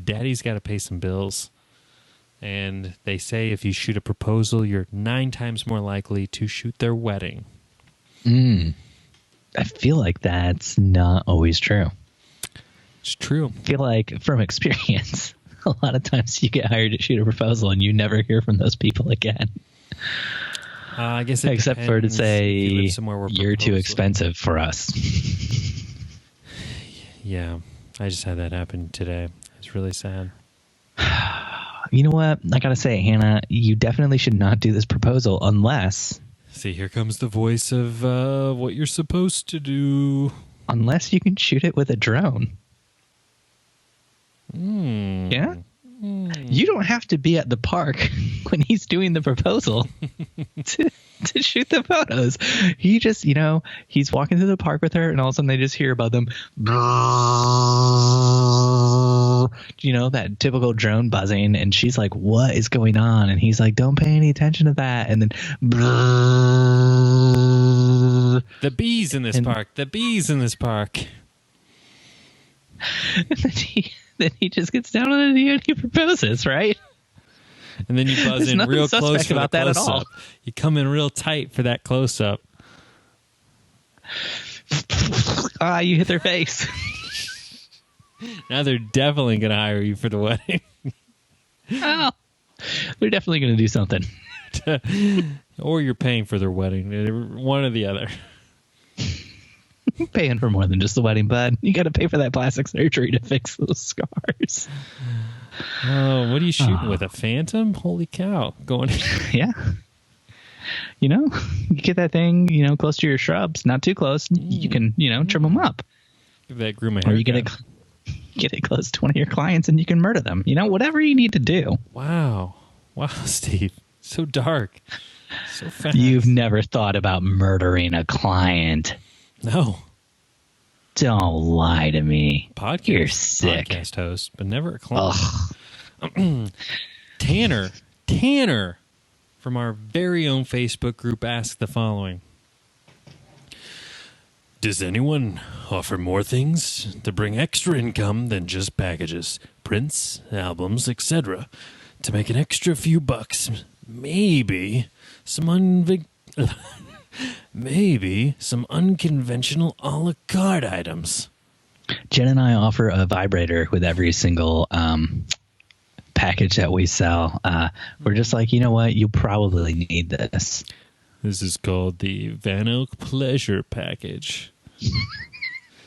daddy's got to pay some bills. And they say if you shoot a proposal, you're 9 times more likely to shoot their wedding. I feel like that's not always true. It's true. I feel like from experience, a lot of times you get hired to shoot a proposal and you never hear from those people again. I guess except for to say you're too expensive for us. Yeah, I just had that happen today. It's really sad. You know what? I gotta say, Hannah, you definitely should not do this proposal unless... See, here comes the voice of what you're supposed to do. Unless you can shoot it with a drone. Yeah? You don't have to be at the park when he's doing the proposal to shoot the photos. He just, he's walking through the park with her, and all of a sudden they just hear about them. That typical drone buzzing, and she's like, what is going on? And he's like, don't pay any attention to that. And then the bees in this park. The bees in this park. And then he just gets down on the knee and he proposes, right? And then you buzz in real close for about the that at close all. up. You come in real tight for that close up. You hit their face. Now they're definitely going to hire you for the wedding. Oh, they're definitely going to do something. Or you're paying for their wedding. One or the other. Paying for more than just the wedding, bud. You got to pay for that plastic surgery to fix those scars. Oh, what are you shooting with? A Phantom? Holy cow. Going. Yeah. You get that thing, close to your shrubs. Not too close. You can, trim them up. Give that groom a haircut. Or you get it close to one of your clients and you can murder them. Whatever you need to do. Wow, Steve. So dark. So fast. You've never thought about murdering a client. No. Don't lie to me. You're sick. Podcast host, but never a client. Tanner from our very own Facebook group asked the following. Does anyone offer more things to bring extra income than just packages, prints, albums, etc. to make an extra few bucks? Maybe some unconventional a la carte items. Jen and I offer a vibrator with every single package that we sell. We're just like, you know what? You probably need this. This is called the Van Elk Pleasure Package.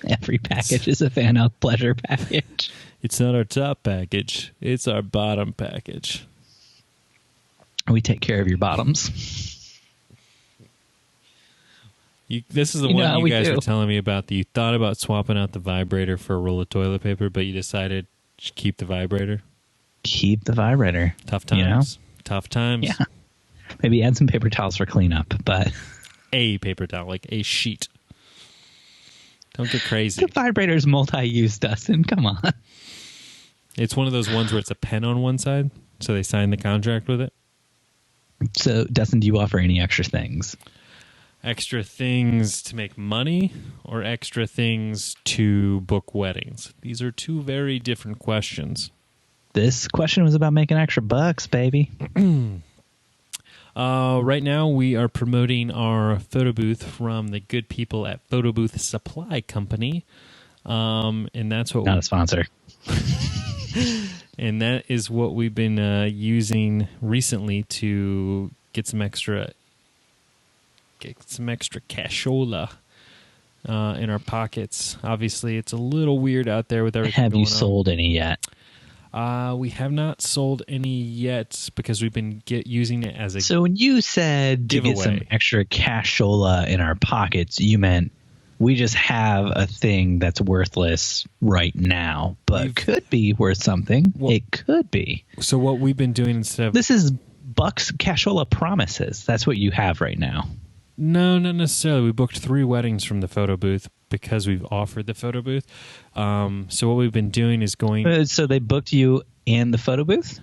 Every package is a Van Elk Pleasure Package. It's not our top package. It's our bottom package. We take care of your bottoms. This is the one you guys were telling me about. That you thought about swapping out the vibrator for a roll of toilet paper, but you decided to keep the vibrator. Keep the vibrator. Tough times. Tough times. Yeah. Maybe add some paper towels for cleanup, but... A paper towel, like a sheet. Don't get crazy. The vibrator's multi-use, Dustin. Come on. It's one of those ones where it's a pen on one side, so they sign the contract with it. So, Dustin, do you offer any extra things? Extra things to make money or extra things to book weddings? These are two very different questions. This question was about making extra bucks, baby. Right now, we are promoting our photo booth from the good people at Photo Booth Supply Company. And that's what Not a sponsor. And that is what we've been using recently to get some extra cashola in our pockets. Obviously, it's a little weird out there with everything. Have you sold any yet? We have not sold any yet because we've been using it as a So when you said giveaway. To get some extra cashola in our pockets, you meant we just have a thing that's worthless right now, but could be worth something. Well, it could be. So what we've been doing instead of... This is Bucks cashola promises. That's what you have right now. No, not necessarily. We booked 3 weddings from the photo booth because we've offered the photo booth. So what we've been doing is going... So they booked you in the photo booth?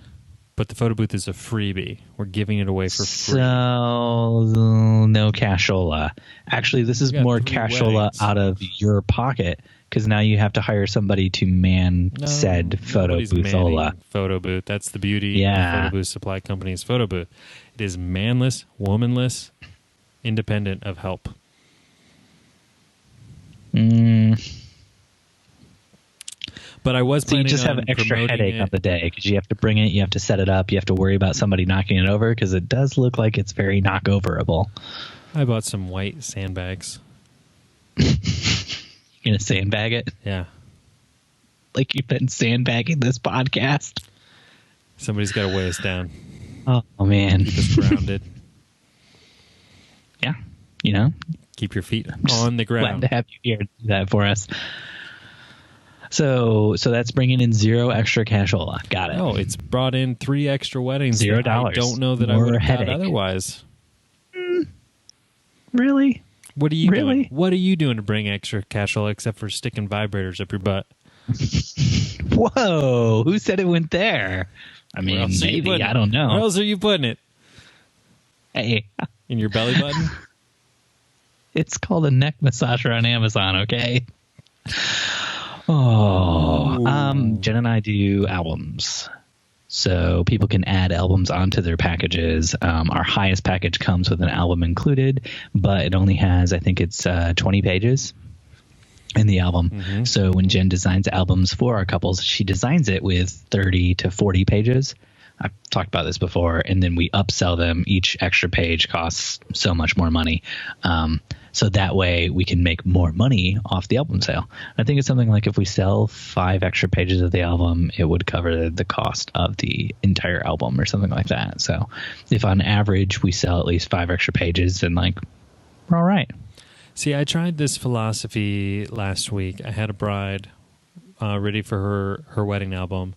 But the photo booth is a freebie. We're giving it away for free. So no cashola. Actually, this is more cashola out of your pocket because now you have to hire somebody to man said photo boothola. Photo booth. That's the beauty of Photo Booth Supply Company's photo booth. It is manless, womanless, independent of help. But I was planning on... So you just have an extra headache on the day because you have to bring it, you have to set it up, you have to worry about somebody knocking it over because it does look like it's very knockoverable. I bought some white sandbags. You're going to sandbag it? Yeah. Like you've been sandbagging this podcast? Somebody's got to weigh us down. Oh, man. Keep us grounded. Yeah. You know? Keep your feet on the ground. Glad to have you here to do that for us. So that's bringing in 0 extra cashola. Got it. No, it's brought in 3 extra weddings. $0. I don't know that I would have got otherwise. Really? What are you doing? What are you doing to bring extra cashola except for sticking vibrators up your butt? Whoa! Who said it went there? I mean, maybe. I don't know. Where else are you putting it? Hey. In your belly button? It's called a neck massager on Amazon, okay? Oh, Jen and I do albums. So people can add albums onto their packages. Our highest package comes with an album included, but it only has, I think it's 20 pages in the album. Mm-hmm. So when Jen designs albums for our couples, she designs it with 30 to 40 pages. I've talked about this before, and then we upsell them. Each extra page costs so much more money. So that way we can make more money off the album sale. I think it's something like if we sell 5 extra pages of the album, it would cover the cost of the entire album or something like that. So if on average we sell at least 5 extra pages, then like we're all right. See, I tried this philosophy last week. I had a bride ready for her wedding album.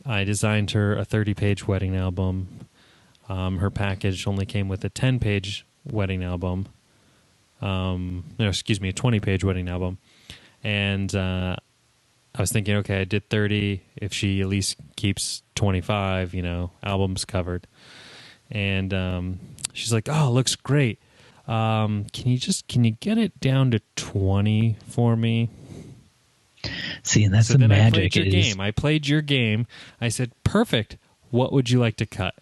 I designed her a 30-page wedding album. Her package only came with a 10-page wedding album. A 20-page wedding album. And I was thinking, okay, I did 30. If she at least keeps 25, album's covered. And she's like, oh, it looks great. Can you get it down to 20 for me? See, and that's the magic. I played your game. I said, perfect. What would you like to cut?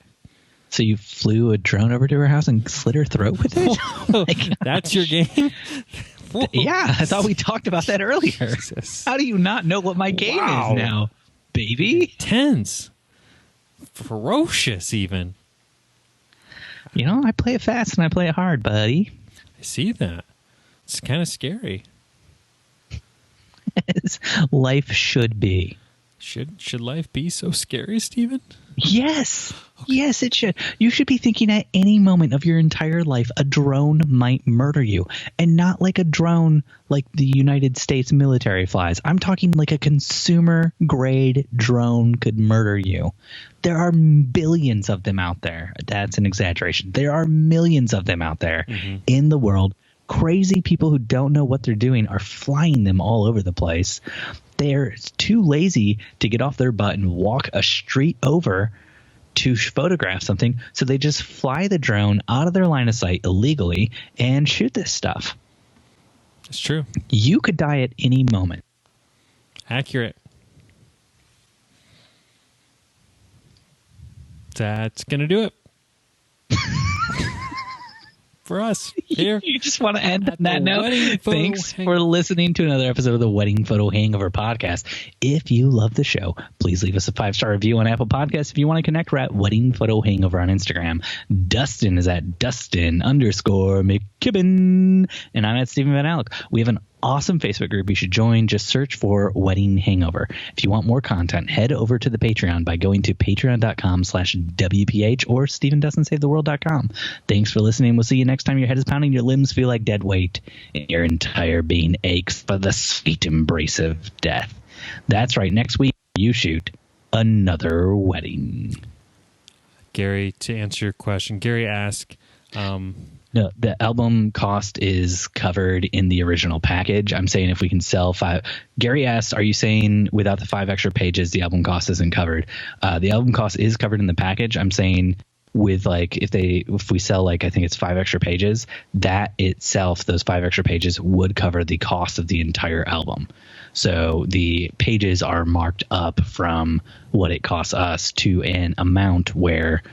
So you flew a drone over to her house and slit her throat with it? Oh that's your game? Yeah, I thought we talked about that earlier. Jesus. How do you not know what my game is now, baby? Tense. Ferocious, even. I play it fast and I play it hard, buddy. I see that. It's kind of scary. Life should be. Should life be so scary, Steven? Yes. Okay. Yes, it should. You should be thinking at any moment of your entire life a drone might murder you. And not like a drone like the United States military flies. I'm talking like a consumer-grade drone could murder you. There are billions of them out there. That's an exaggeration. There are millions of them out there in the world. Crazy people who don't know what they're doing are flying them all over the place. They're too lazy to get off their butt and walk a street over to photograph something. So they just fly the drone out of their line of sight illegally and shoot this stuff. It's true. You could die at any moment. Accurate. That's going to do it. For us here. You just want to end on that the note. Thanks for listening to another episode of the Wedding Photo Hangover podcast. If you love the show, please leave us a 5-star review on Apple Podcasts. If you want to connect, we're at Wedding Photo Hangover on Instagram. Dustin is at Dustin_McKibben. And I'm at Stephen Van Alec. We have an awesome Facebook group you should join. Just search for Wedding Hangover. If you want more content, head over to the Patreon by going to patreon.com/WPH or StephenDustinSaveTheWorld.com. Thanks for listening. We'll see you next time your head is pounding, your limbs feel like dead weight, and your entire being aches for the sweet embrace of death. That's right. Next week, you shoot another wedding. Gary, to answer your question, Gary asked... No, the album cost is covered in the original package. I'm saying if we can sell 5. Gary asked, are you saying without the 5 extra pages, the album cost isn't covered? The album cost is covered in the package. I'm saying with like if we sell like I think it's 5 extra pages, that itself, those 5 extra pages would cover the cost of the entire album. So the pages are marked up from what it costs us to an amount where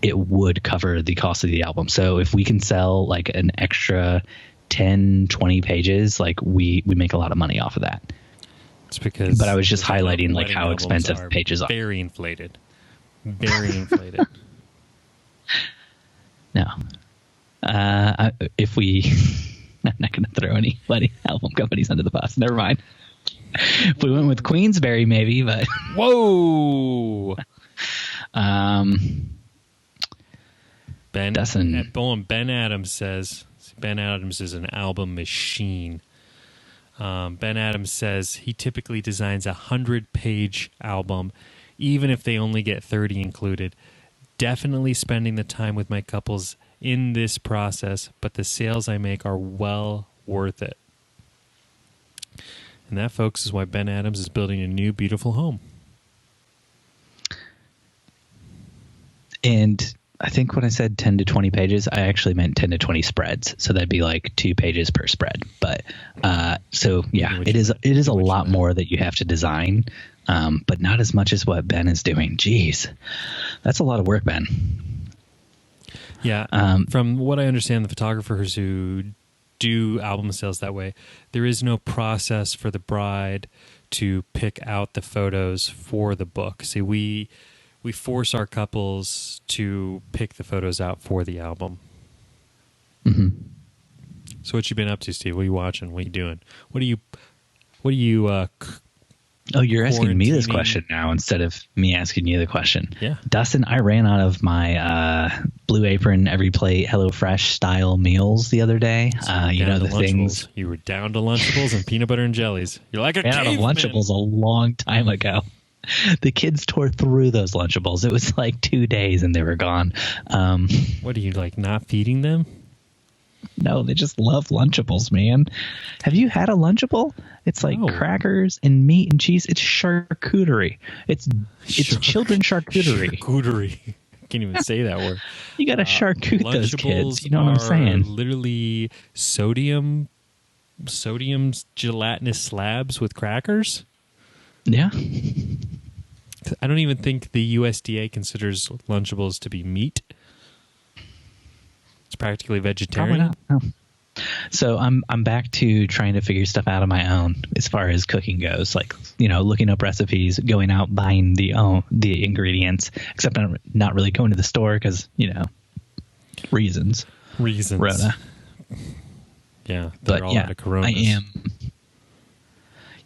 it would cover the cost of the album. So if we can sell like an extra 10, 20 pages, like we make a lot of money off of that. It's because... But I was just highlighting like how expensive pages are. Very inflated. Very inflated. No. If we... I'm not going to throw any wedding album companies under the bus. Never mind. If we went with Queensberry, maybe, but... Whoa! Ben Adams says Ben Adams is an album machine. Ben Adams says he typically designs 100-page album, even if they only get 30 included. Definitely spending the time with my couples in this process, but the sales I make are well worth it. And that, folks, is why Ben Adams is building a new, beautiful home. And I think when I said 10 to 20 pages, I actually meant 10 to 20 spreads. So that'd be like 2 pages per spread. But so, yeah, it is a lot more that you have to design, but not as much as what Ben is doing. Jeez, that's a lot of work, Ben. Yeah. From what I understand, the photographers who do album sales that way, there is no process for the bride to pick out the photos for the book. See, we force our couples to pick the photos out for the album. Mm-hmm. So what you been up to, Steve? What are you watching? What are you doing? What are you Oh, you're asking me this question now instead of me asking you the question. Yeah. Dustin, I ran out of my Blue Apron Every Plate HelloFresh style meals the other day. You know, the things. You were down to Lunchables and peanut butter and jellies. You're like a caveman. I ran out of Lunchables a long time ago. The kids tore through those Lunchables. It was like 2 days and they were gone. What are you, like, not feeding them? No, they just love Lunchables, man. Have you had a Lunchable? It's like crackers and meat and cheese. It's charcuterie. It's children's charcuterie. Charcuterie. I can't even say that word. You got to charcute those kids. You know what I'm saying? Literally sodium gelatinous slabs with crackers. Yeah. I don't even think the USDA considers Lunchables to be meat. It's practically vegetarian. Probably not. No. So I'm back to trying to figure stuff out on my own as far as cooking goes. Like, you know, looking up recipes, going out, buying the ingredients, except I'm not really going to the store because, you know, reasons. Rona. Yeah. They're all out of Coronas. I am.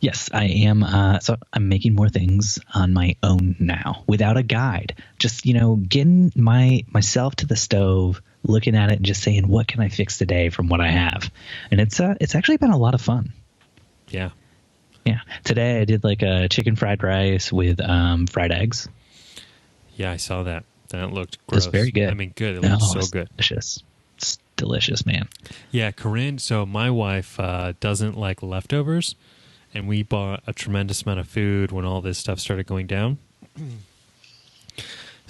Yes, I am. So I'm making more things on my own now without a guide. Just, you know, getting myself to the stove, looking at it and just saying, what can I fix today from what I have? And it's actually been a lot of fun. Yeah. Yeah. Today I did like a chicken fried rice with fried eggs. Yeah, I saw that. That looked gross. It's very good. I mean, good. It looked so good. Delicious. It's delicious, man. Yeah, Corinne. So my wife doesn't like leftovers. And we bought a tremendous amount of food when all this stuff started going down.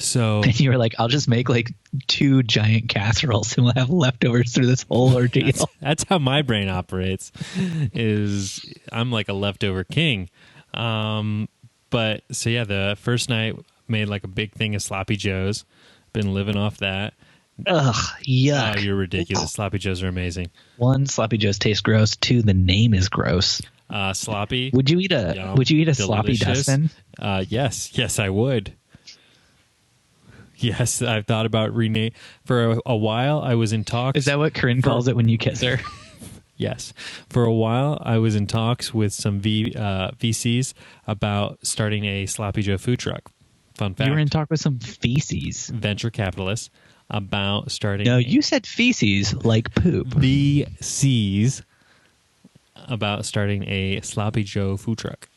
So And you were like, I'll just make like 2 giant casseroles and we'll have leftovers through this whole ordeal. that's how my brain operates. Is I'm like a leftover king. But so yeah, the first night made like a big thing of sloppy joes. Been living off that. Ugh, yuck. Oh, you're ridiculous. Sloppy joes are amazing. 1, sloppy joes taste gross. 2, the name is gross. Sloppy. Would you eat a Yum, sloppy delicious. Dustin? Yes, I would. Yes, I've thought about rename. For a while, I was in talks. Is that what Corinne calls it when you kiss her? Yes. For a while, I was in talks with some VCs about starting a Sloppy Joe food truck. Fun fact. You were in talk with some feces. Venture capitalists about starting. No, you said feces like poop. VCs about starting a Sloppy Joe food truck.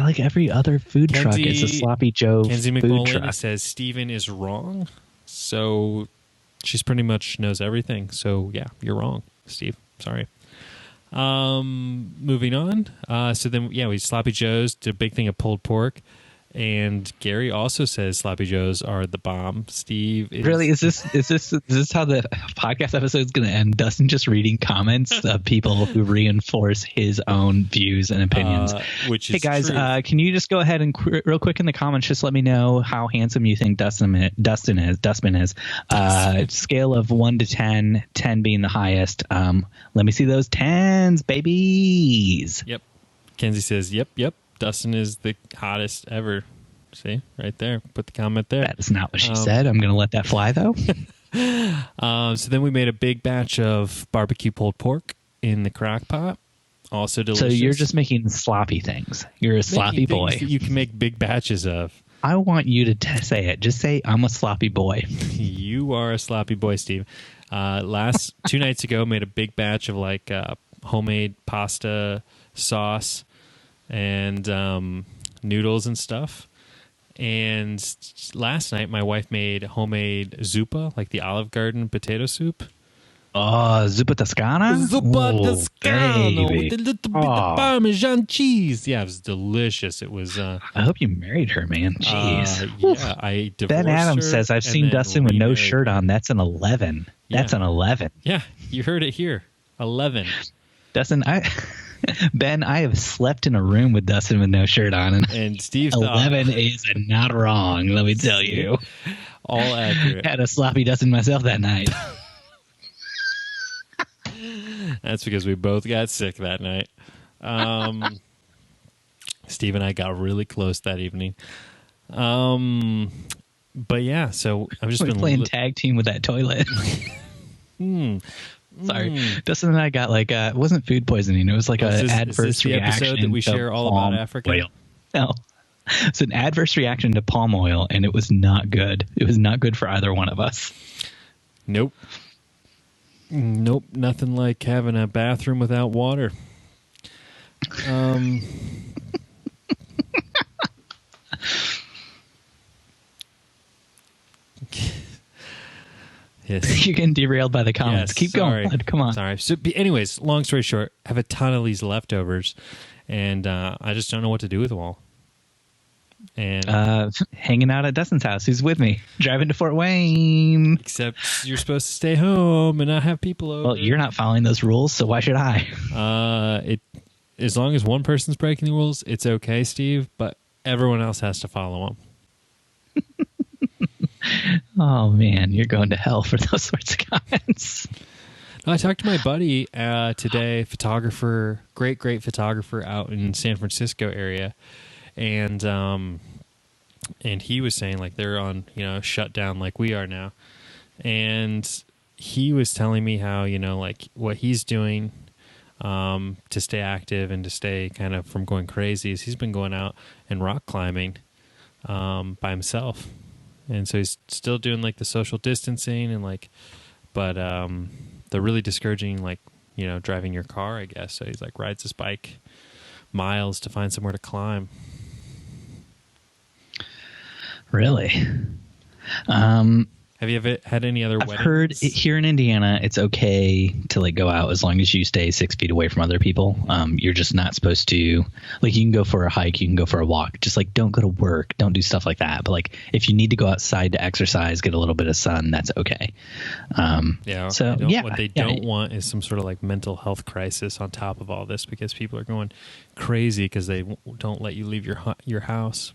Like every other food truck, it's a sloppy Joe Kenzie food McMullen truck. says Steven is wrong. So she's pretty much knows everything. So yeah, you're wrong, Steve. Sorry. Moving on. So then, yeah, we Sloppy Joes did a big thing of pulled pork. And Gary also says Sloppy Joes are the bomb. Steve Really? Is this how the podcast episode is going to end? Dustin just reading comments of people who reinforce his own views and opinions. Which is hey guys, true. can you just go ahead and real quick in the comments, just let me know how handsome you think Dustin is. Scale of 1 to 10, 10 being the highest. Let me see those 10s, babies. Yep. Kenzie says, yep. Dustin is the hottest ever. See, right there. Put the comment there. That is not what she said. I'm going to let that fly, though. So then we made a big batch of barbecue pulled pork in the crock pot. Also delicious. So you're just making sloppy things. You're a sloppy boy. That you can make big batches of. I want you to say it. Just say, I'm a sloppy boy. You are a sloppy boy, Steve. Last 2 nights ago, made a big batch of like homemade pasta sauce and noodles and stuff. And last night, my wife made homemade zuppa, like the Olive Garden potato soup. Oh, zuppa Toscana? Zuppa Oh, Toscana baby. with a little bit of Parmesan cheese. Yeah, it was delicious. It was. I hope you married her, man. Jeez. Yeah, I divorced Ben Adams her says, I've and seen then Dustin with no remarried shirt her. on. That's an 11. That's Yeah. an 11. Yeah, you heard it here. 11. Dustin, Ben, I have slept in a room with Dustin with no shirt on, And Steve 11 is not wrong, let me tell you. all accurate. Had a sloppy Dustin myself that night. That's because we both got sick that night. Steve and I got really close that evening. But yeah, so I've just We're been playing tag team with that toilet. Sorry. Dustin and I got like, it wasn't food poisoning. It was like an adverse is this the reaction. episode that we to share all about palm Africa? oil. No. It's an adverse reaction to palm oil, and it was not good. It was not good for either one of us. Nope. Nothing like having a bathroom without water. Yes. You're getting derailed by the comments. Yes, Keep sorry. going, bud. Come on. Sorry. So, anyways, long story short, I have a ton of these leftovers, and I just don't know what to do with them all. And Hanging out at Dustin's house. He's with me. Driving to Fort Wayne. except you're supposed to stay home and not have people over. Well, you're not following those rules, so why should I? As long as one person's breaking the rules, it's okay, Steve. But everyone else has to follow them. Oh, man. You're going to hell for those sorts of comments. I talked to my buddy today, photographer, great photographer out in San Francisco area, and he was saying like they're on shut down like we are now, and he was telling me how like what he's doing to stay active and to stay kind of from going crazy is he's been going out and rock climbing by himself, and so he's still doing like the social distancing and like, but they're really discouraging like driving your car, I guess. So he's like rides his bike miles to find somewhere to climb. Really? Have Have you ever had any other weddings? I've heard here in Indiana, it's okay to like go out as long as you stay 6 feet away from other people. You're just not supposed to, like, you can go for a hike, you can go for a walk. Just like don't go to work, don't do stuff like that. But like if you need to go outside to exercise, get a little bit of sun, that's okay. So what they don't want is some sort of like mental health crisis on top of all this, because people are going crazy because they don't let you leave your house.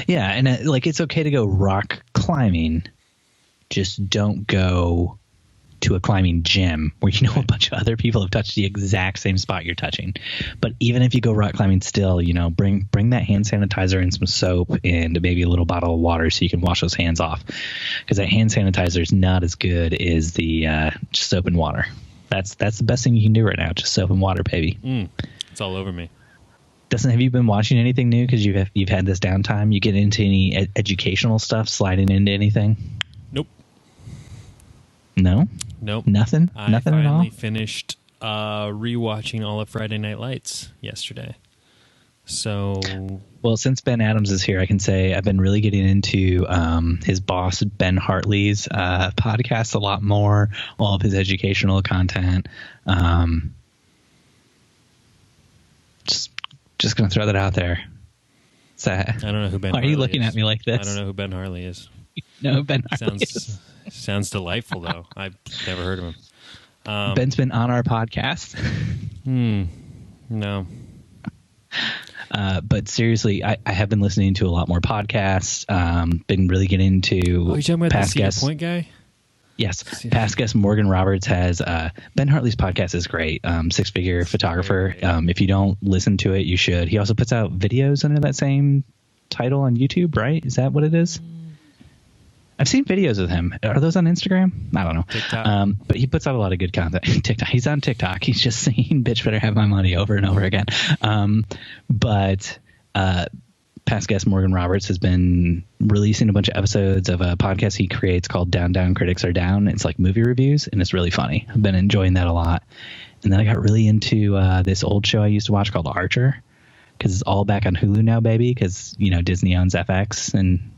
Yeah, and like it's okay to go rock climbing. Just don't go to a climbing gym where you know a bunch of other people have touched the exact same spot you're touching. But even if you go rock climbing still, you know, bring that hand sanitizer and some soap and maybe a little bottle of water so you can wash those hands off. Because that hand sanitizer is not as good as the just soap and water. That's the best thing you can do right now. Just soap and water, baby. It's all over me. Dustin, have you been watching anything new? Because you've had this downtime. You get into any educational stuff, sliding into anything? Nope. No? Nope. Nothing at all? I finally finished rewatching all of Friday Night Lights yesterday. So, well, since Ben Adams is here, I can say I've been really getting into his boss, Ben Hartley's podcast a lot more, all of his educational content. Just going to throw that out there. I don't know who Ben Why Hartley are you looking is. at me like this? I don't know who Ben Hartley is. No, Ben Hartley Sounds delightful, though. I've never heard of him. Ben's been on our podcast. No. But seriously, I have been listening to a lot more podcasts. Been really getting into you talking about past the Cedar guests. Point guy? Yes. Past guest Morgan Roberts has Ben Hartley's podcast is great. Six Figure Photographer. If you don't listen to it, you should. He also puts out videos under that same title on YouTube, right? Is that what it is? I've seen videos of him. Are those on Instagram? I don't know. TikTok. But he puts out a lot of good content. TikTok. He's on TikTok. He's just saying, "Bitch, better have my money" over and over again. But past guest Morgan Roberts has been releasing a bunch of episodes of a podcast he creates called Down Down Critics Are Down. It's like movie reviews, and it's really funny. I've been enjoying that a lot. And then I got really into this old show I used to watch called Archer, because it's all back on Hulu now, baby, because, you know, Disney owns FX, and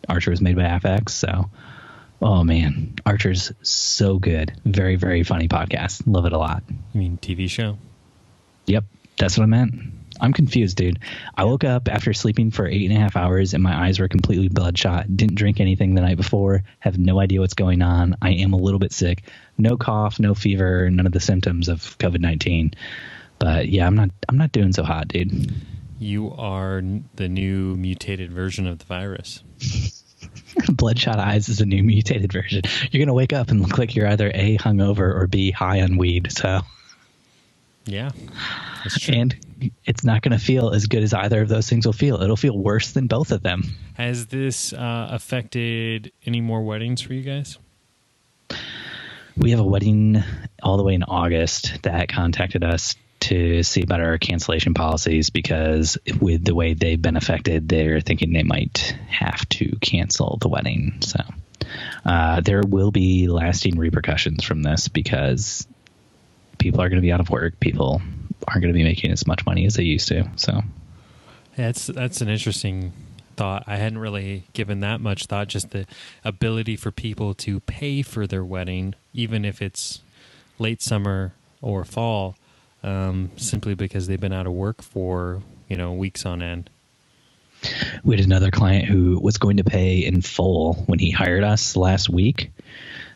Archer was made by FX. So, oh, man, Archer's so good. Very, very funny podcast. Love it a lot. You mean TV show? Yep, that's what I meant. I'm confused, dude. I woke up after sleeping for 8.5 hours and my eyes were completely bloodshot. Didn't drink anything the night before. Have no idea what's going on. I am a little bit sick. No cough, no fever, none of the symptoms of COVID-19. But yeah, I'm not doing so hot, dude. You are the new mutated version of the virus. Bloodshot eyes is a new mutated version. You're gonna wake up and look like you're either A, hungover, or B, high on weed. So yeah, that's true. And it's not going to feel as good as either of those things will feel. It'll feel worse than both of them. Has this affected any more weddings for you guys? We have a wedding all the way in August that contacted us to see about our cancellation policies, because with the way they've been affected, they're thinking they might have to cancel the wedding. So there will be lasting repercussions from this, because people are going to be out of work. People aren't going to be making as much money as they used to. So yeah, that's an interesting thought. I hadn't really given that much thought. Just the ability for people to pay for their wedding, even if it's late summer or fall, simply because they've been out of work for, weeks on end. We had another client who was going to pay in full when he hired us last week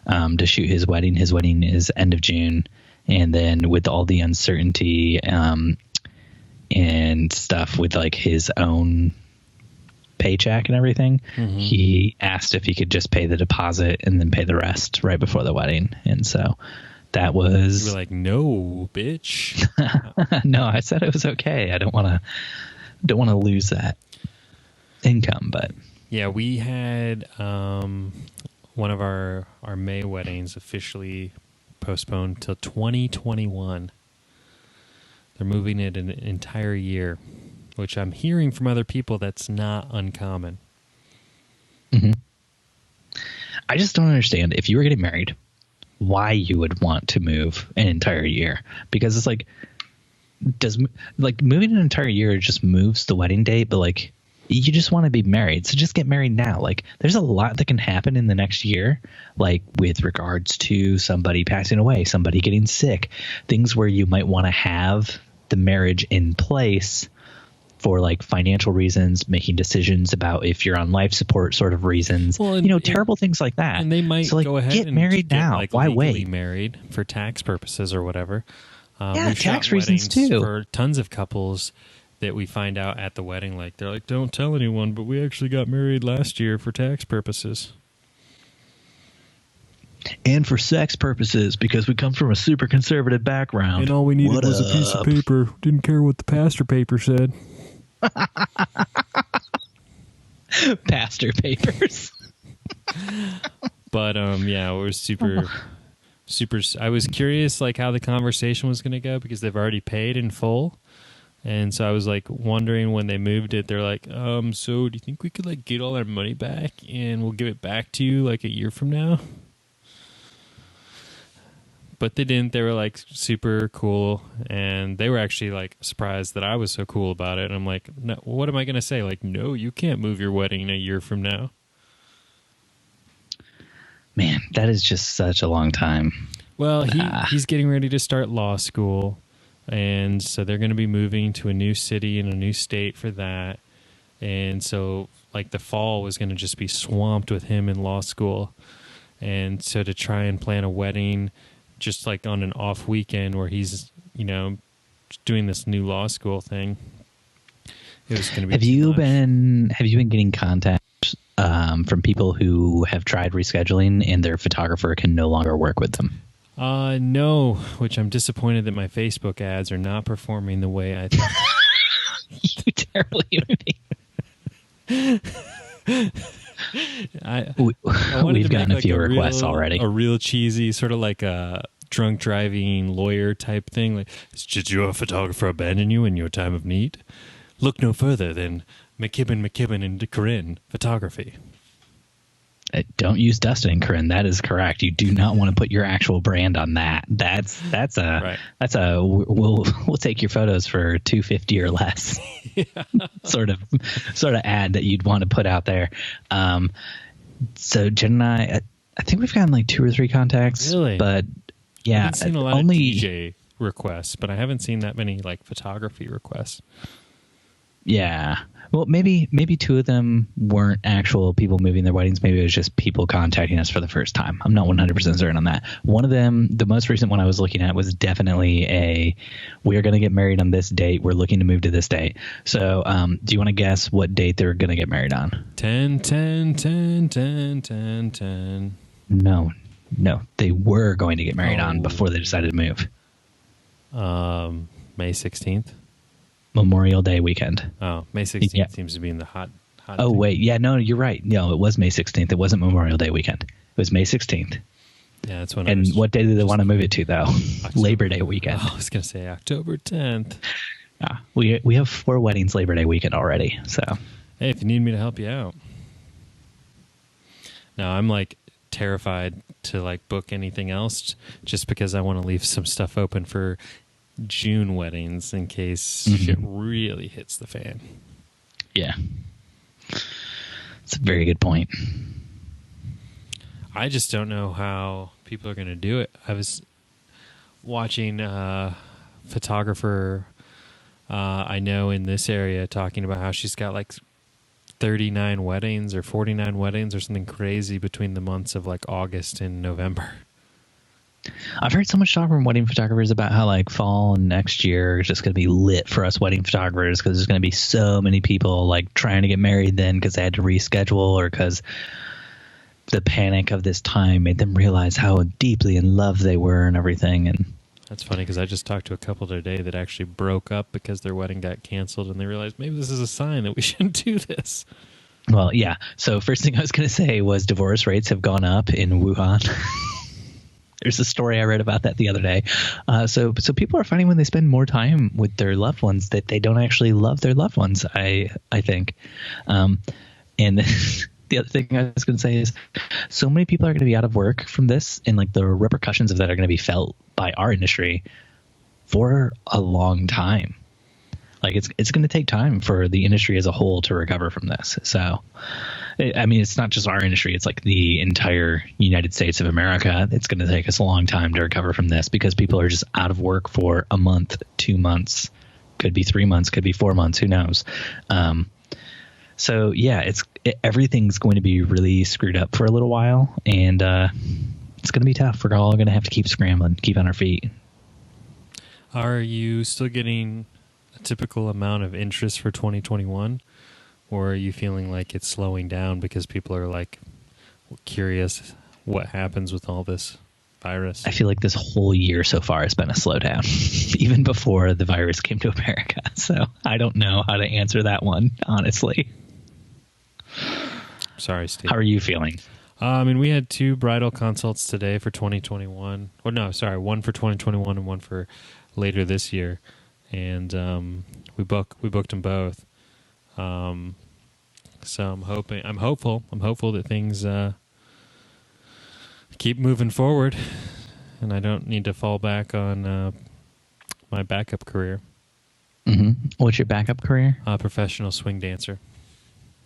to shoot his wedding. His wedding is end of June. And then with all the uncertainty and stuff with like his own paycheck and everything, he asked if he could just pay the deposit and then pay the rest right before the wedding. And so that was... You were like, no, bitch. No, I said it was okay. I don't want to lose that income, but... Yeah, we had one of our May weddings officially postponed till 2021. They're moving it an entire year, which I'm hearing from other people that's not uncommon. Mm-hmm. I just don't understand, if you were getting married, why you would want to move an entire year. Because it's like, moving an entire year just moves the wedding date, but like you just want to be married. So just get married now. Like, there's a lot that can happen in the next year, like with regards to somebody passing away, somebody getting sick, things where you might want to have the marriage in place for like financial reasons, making decisions about if you're on life support sort of reasons, terrible things like that. And they might go ahead get and married now. Like, why legally wait? Married for tax purposes or whatever. Yeah, we've tax shot reasons weddings too. For tons of couples that we find out at the wedding, like they're like, don't tell anyone, but we actually got married last year for tax purposes. And for sex purposes, because we come from a super conservative background. And all we needed was a piece of paper. Didn't care what the pastor paper said. Pastor papers. But yeah, we're super. I was curious like how the conversation was going to go because they've already paid in full, and so I was like wondering when they moved it. They're like, so do you think we could like get all our money back and we'll give it back to you like a year from now? But they didn't. They were like super cool, and they were actually like surprised that I was so cool about it. And I'm like, no, what am I going to say? Like, no, you can't move your wedding a year from now. Man, that is just such a long time. Well, he's getting ready to start law school, and so they're going to be moving to a new city and a new state for that. And so like the fall was going to just be swamped with him in law school. And so to try and plan a wedding just like on an off weekend where he's, doing this new law school thing, it was going to be Have you been getting contact from people who have tried rescheduling and their photographer can no longer work with them? No, which I'm disappointed that my Facebook ads are not performing the way I thought. You terribly We've gotten a few requests already. A real cheesy, sort of like a drunk driving lawyer type thing. Like, did your photographer abandon you in your time of need? Look no further than McKibben, and Corinne photography. Don't use Dustin and Corinne. That is correct. You do not want to put your actual brand on that. That's a we'll take your photos for $250 or less. sort of ad that you'd want to put out there. So Jen and I think we've gotten like 2 or 3 contacts. Really? But yeah, I've seen a lot of DJ requests, but I haven't seen that many like photography requests. Yeah. Well, maybe 2 of them weren't actual people moving their weddings. Maybe it was just people contacting us for the first time. I'm not 100% certain on that. One of them, the most recent one I was looking at, was definitely we're going to get married on this date. We're looking to move to this date. So do you want to guess what date they're going to get married on? 10/10/10/10/10. No. They were going to get married on before they decided to move. May 16th. Memorial Day weekend. Oh, May 16th seems to be in the hot Oh, thing. wait. Yeah, no, you're right. No, it was May 16th. It wasn't Memorial Day weekend. It was May 16th. Yeah, that's when. And what day do they want to move it to, though? October. Labor Day weekend. Oh, I was going to say October 10th. We have 4 weddings Labor Day weekend already. So, hey, if you need me to help you out. No, I'm like terrified to like book anything else just because I want to leave some stuff open for June weddings in case shit really hits the fan. Yeah. It's a very good point. I just don't know how people are going to do it. I was watching a photographer I know in this area talking about how she's got like 39 weddings or 49 weddings or something crazy between the months of like August and November. I've heard so much talk from wedding photographers about how like fall and next year is just going to be lit for us wedding photographers because there's going to be so many people like trying to get married then because they had to reschedule or because the panic of this time made them realize how deeply in love they were and everything. And that's funny because I just talked to a couple today that actually broke up because their wedding got canceled and they realized maybe this is a sign that we shouldn't do this. Well, yeah. So first thing I was going to say was divorce rates have gone up in Wuhan. There's a story I read about that the other day. So people are finding when they spend more time with their loved ones that they don't actually love their loved ones, I think. And the other thing I was going to say is so many people are going to be out of work from this, and like the repercussions of that are going to be felt by our industry for a long time. Like it's going to take time for the industry as a whole to recover from this. So, I mean, it's not just our industry. It's like the entire United States of America. It's going to take us a long time to recover from this because people are just out of work for a month, 2 months, could be 3 months, could be 4 months. Who knows? So yeah, everything's going to be really screwed up for a little while, and it's going to be tough. We're all going to have to keep scrambling, keep on our feet. Are you still getting a typical amount of interest for 2021, or are you feeling like it's slowing down because people are like curious what happens with all this virus? I feel like this whole year so far has been a slowdown, even before the virus came to America. So I don't know how to answer that one, honestly. Sorry, Steve. How are you feeling? I mean, we had 2 bridal consults today for 2021. Oh, no, sorry, one for 2021 and one for later this year. And we booked them both. So I'm hopeful that things keep moving forward, and I don't need to fall back on my backup career. Mm-hmm. What's your backup career? Professional swing dancer.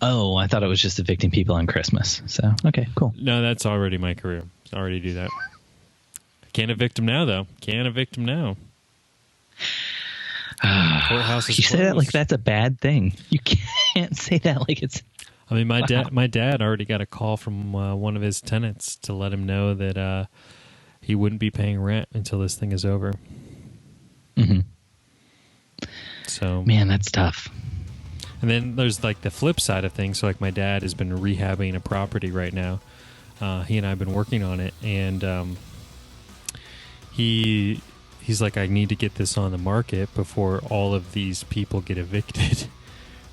Oh, I thought it was just evicting people on Christmas. So, okay, cool. No, that's already my career. I already do that. Can't evict them now, though. Can't evict them now. Courthouse is you say that closed. like that's a bad thing. You can't say that like it's... I mean, my dad already got a call from one of his tenants to let him know that he wouldn't be paying rent until this thing is over. Mm-hmm. So, man, that's tough. And then there's like the flip side of things. So like my dad has been rehabbing a property right now. He and I have been working on it, and he's like, I need to get this on the market before all of these people get evicted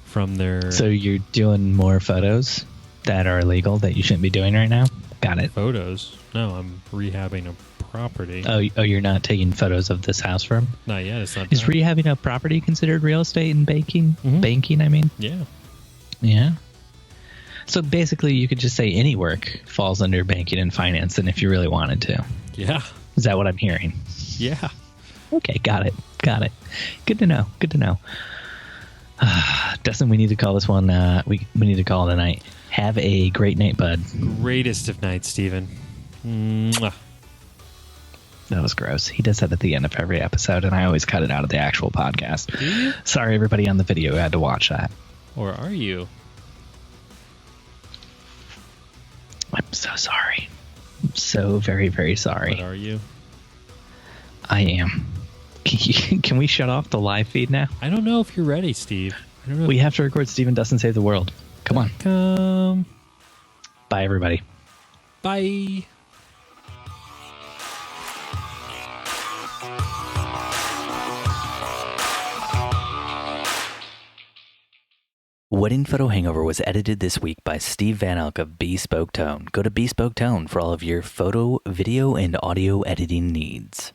from their... So you're doing more photos that are illegal that you shouldn't be doing right now? Got it. Photos? No, I'm rehabbing a property. Oh, you're not taking photos of this house from? Not yet. It's not Is done. rehabbing a property considered real estate and banking? Mm-hmm. Banking, I mean? Yeah. Yeah. So basically, you could just say any work falls under banking and finance, and if you really wanted to. Yeah. Is that what I'm hearing? Yeah. Okay, got it. Good to know. Dustin, we need to call this one. We need to call it a night. Have a great night, bud. Greatest of nights, Stephen. Mwah. That was gross. He does that at the end of every episode, and I always cut it out of the actual podcast. Do you? Sorry, everybody on the video who had to watch that. Or are you? I'm so sorry. I'm so very, very sorry. But are you? I am. Can we shut off the live feed now? I don't know if you're ready, Steve. I don't know. We have to record Steve and Dustin Save the World. Come on. Come. Bye, everybody. Bye. Wedding Photo Hangover was edited this week by Steve Van Elk of Bespoke Tone. Go to Bespoke Tone for all of your photo, video, and audio editing needs.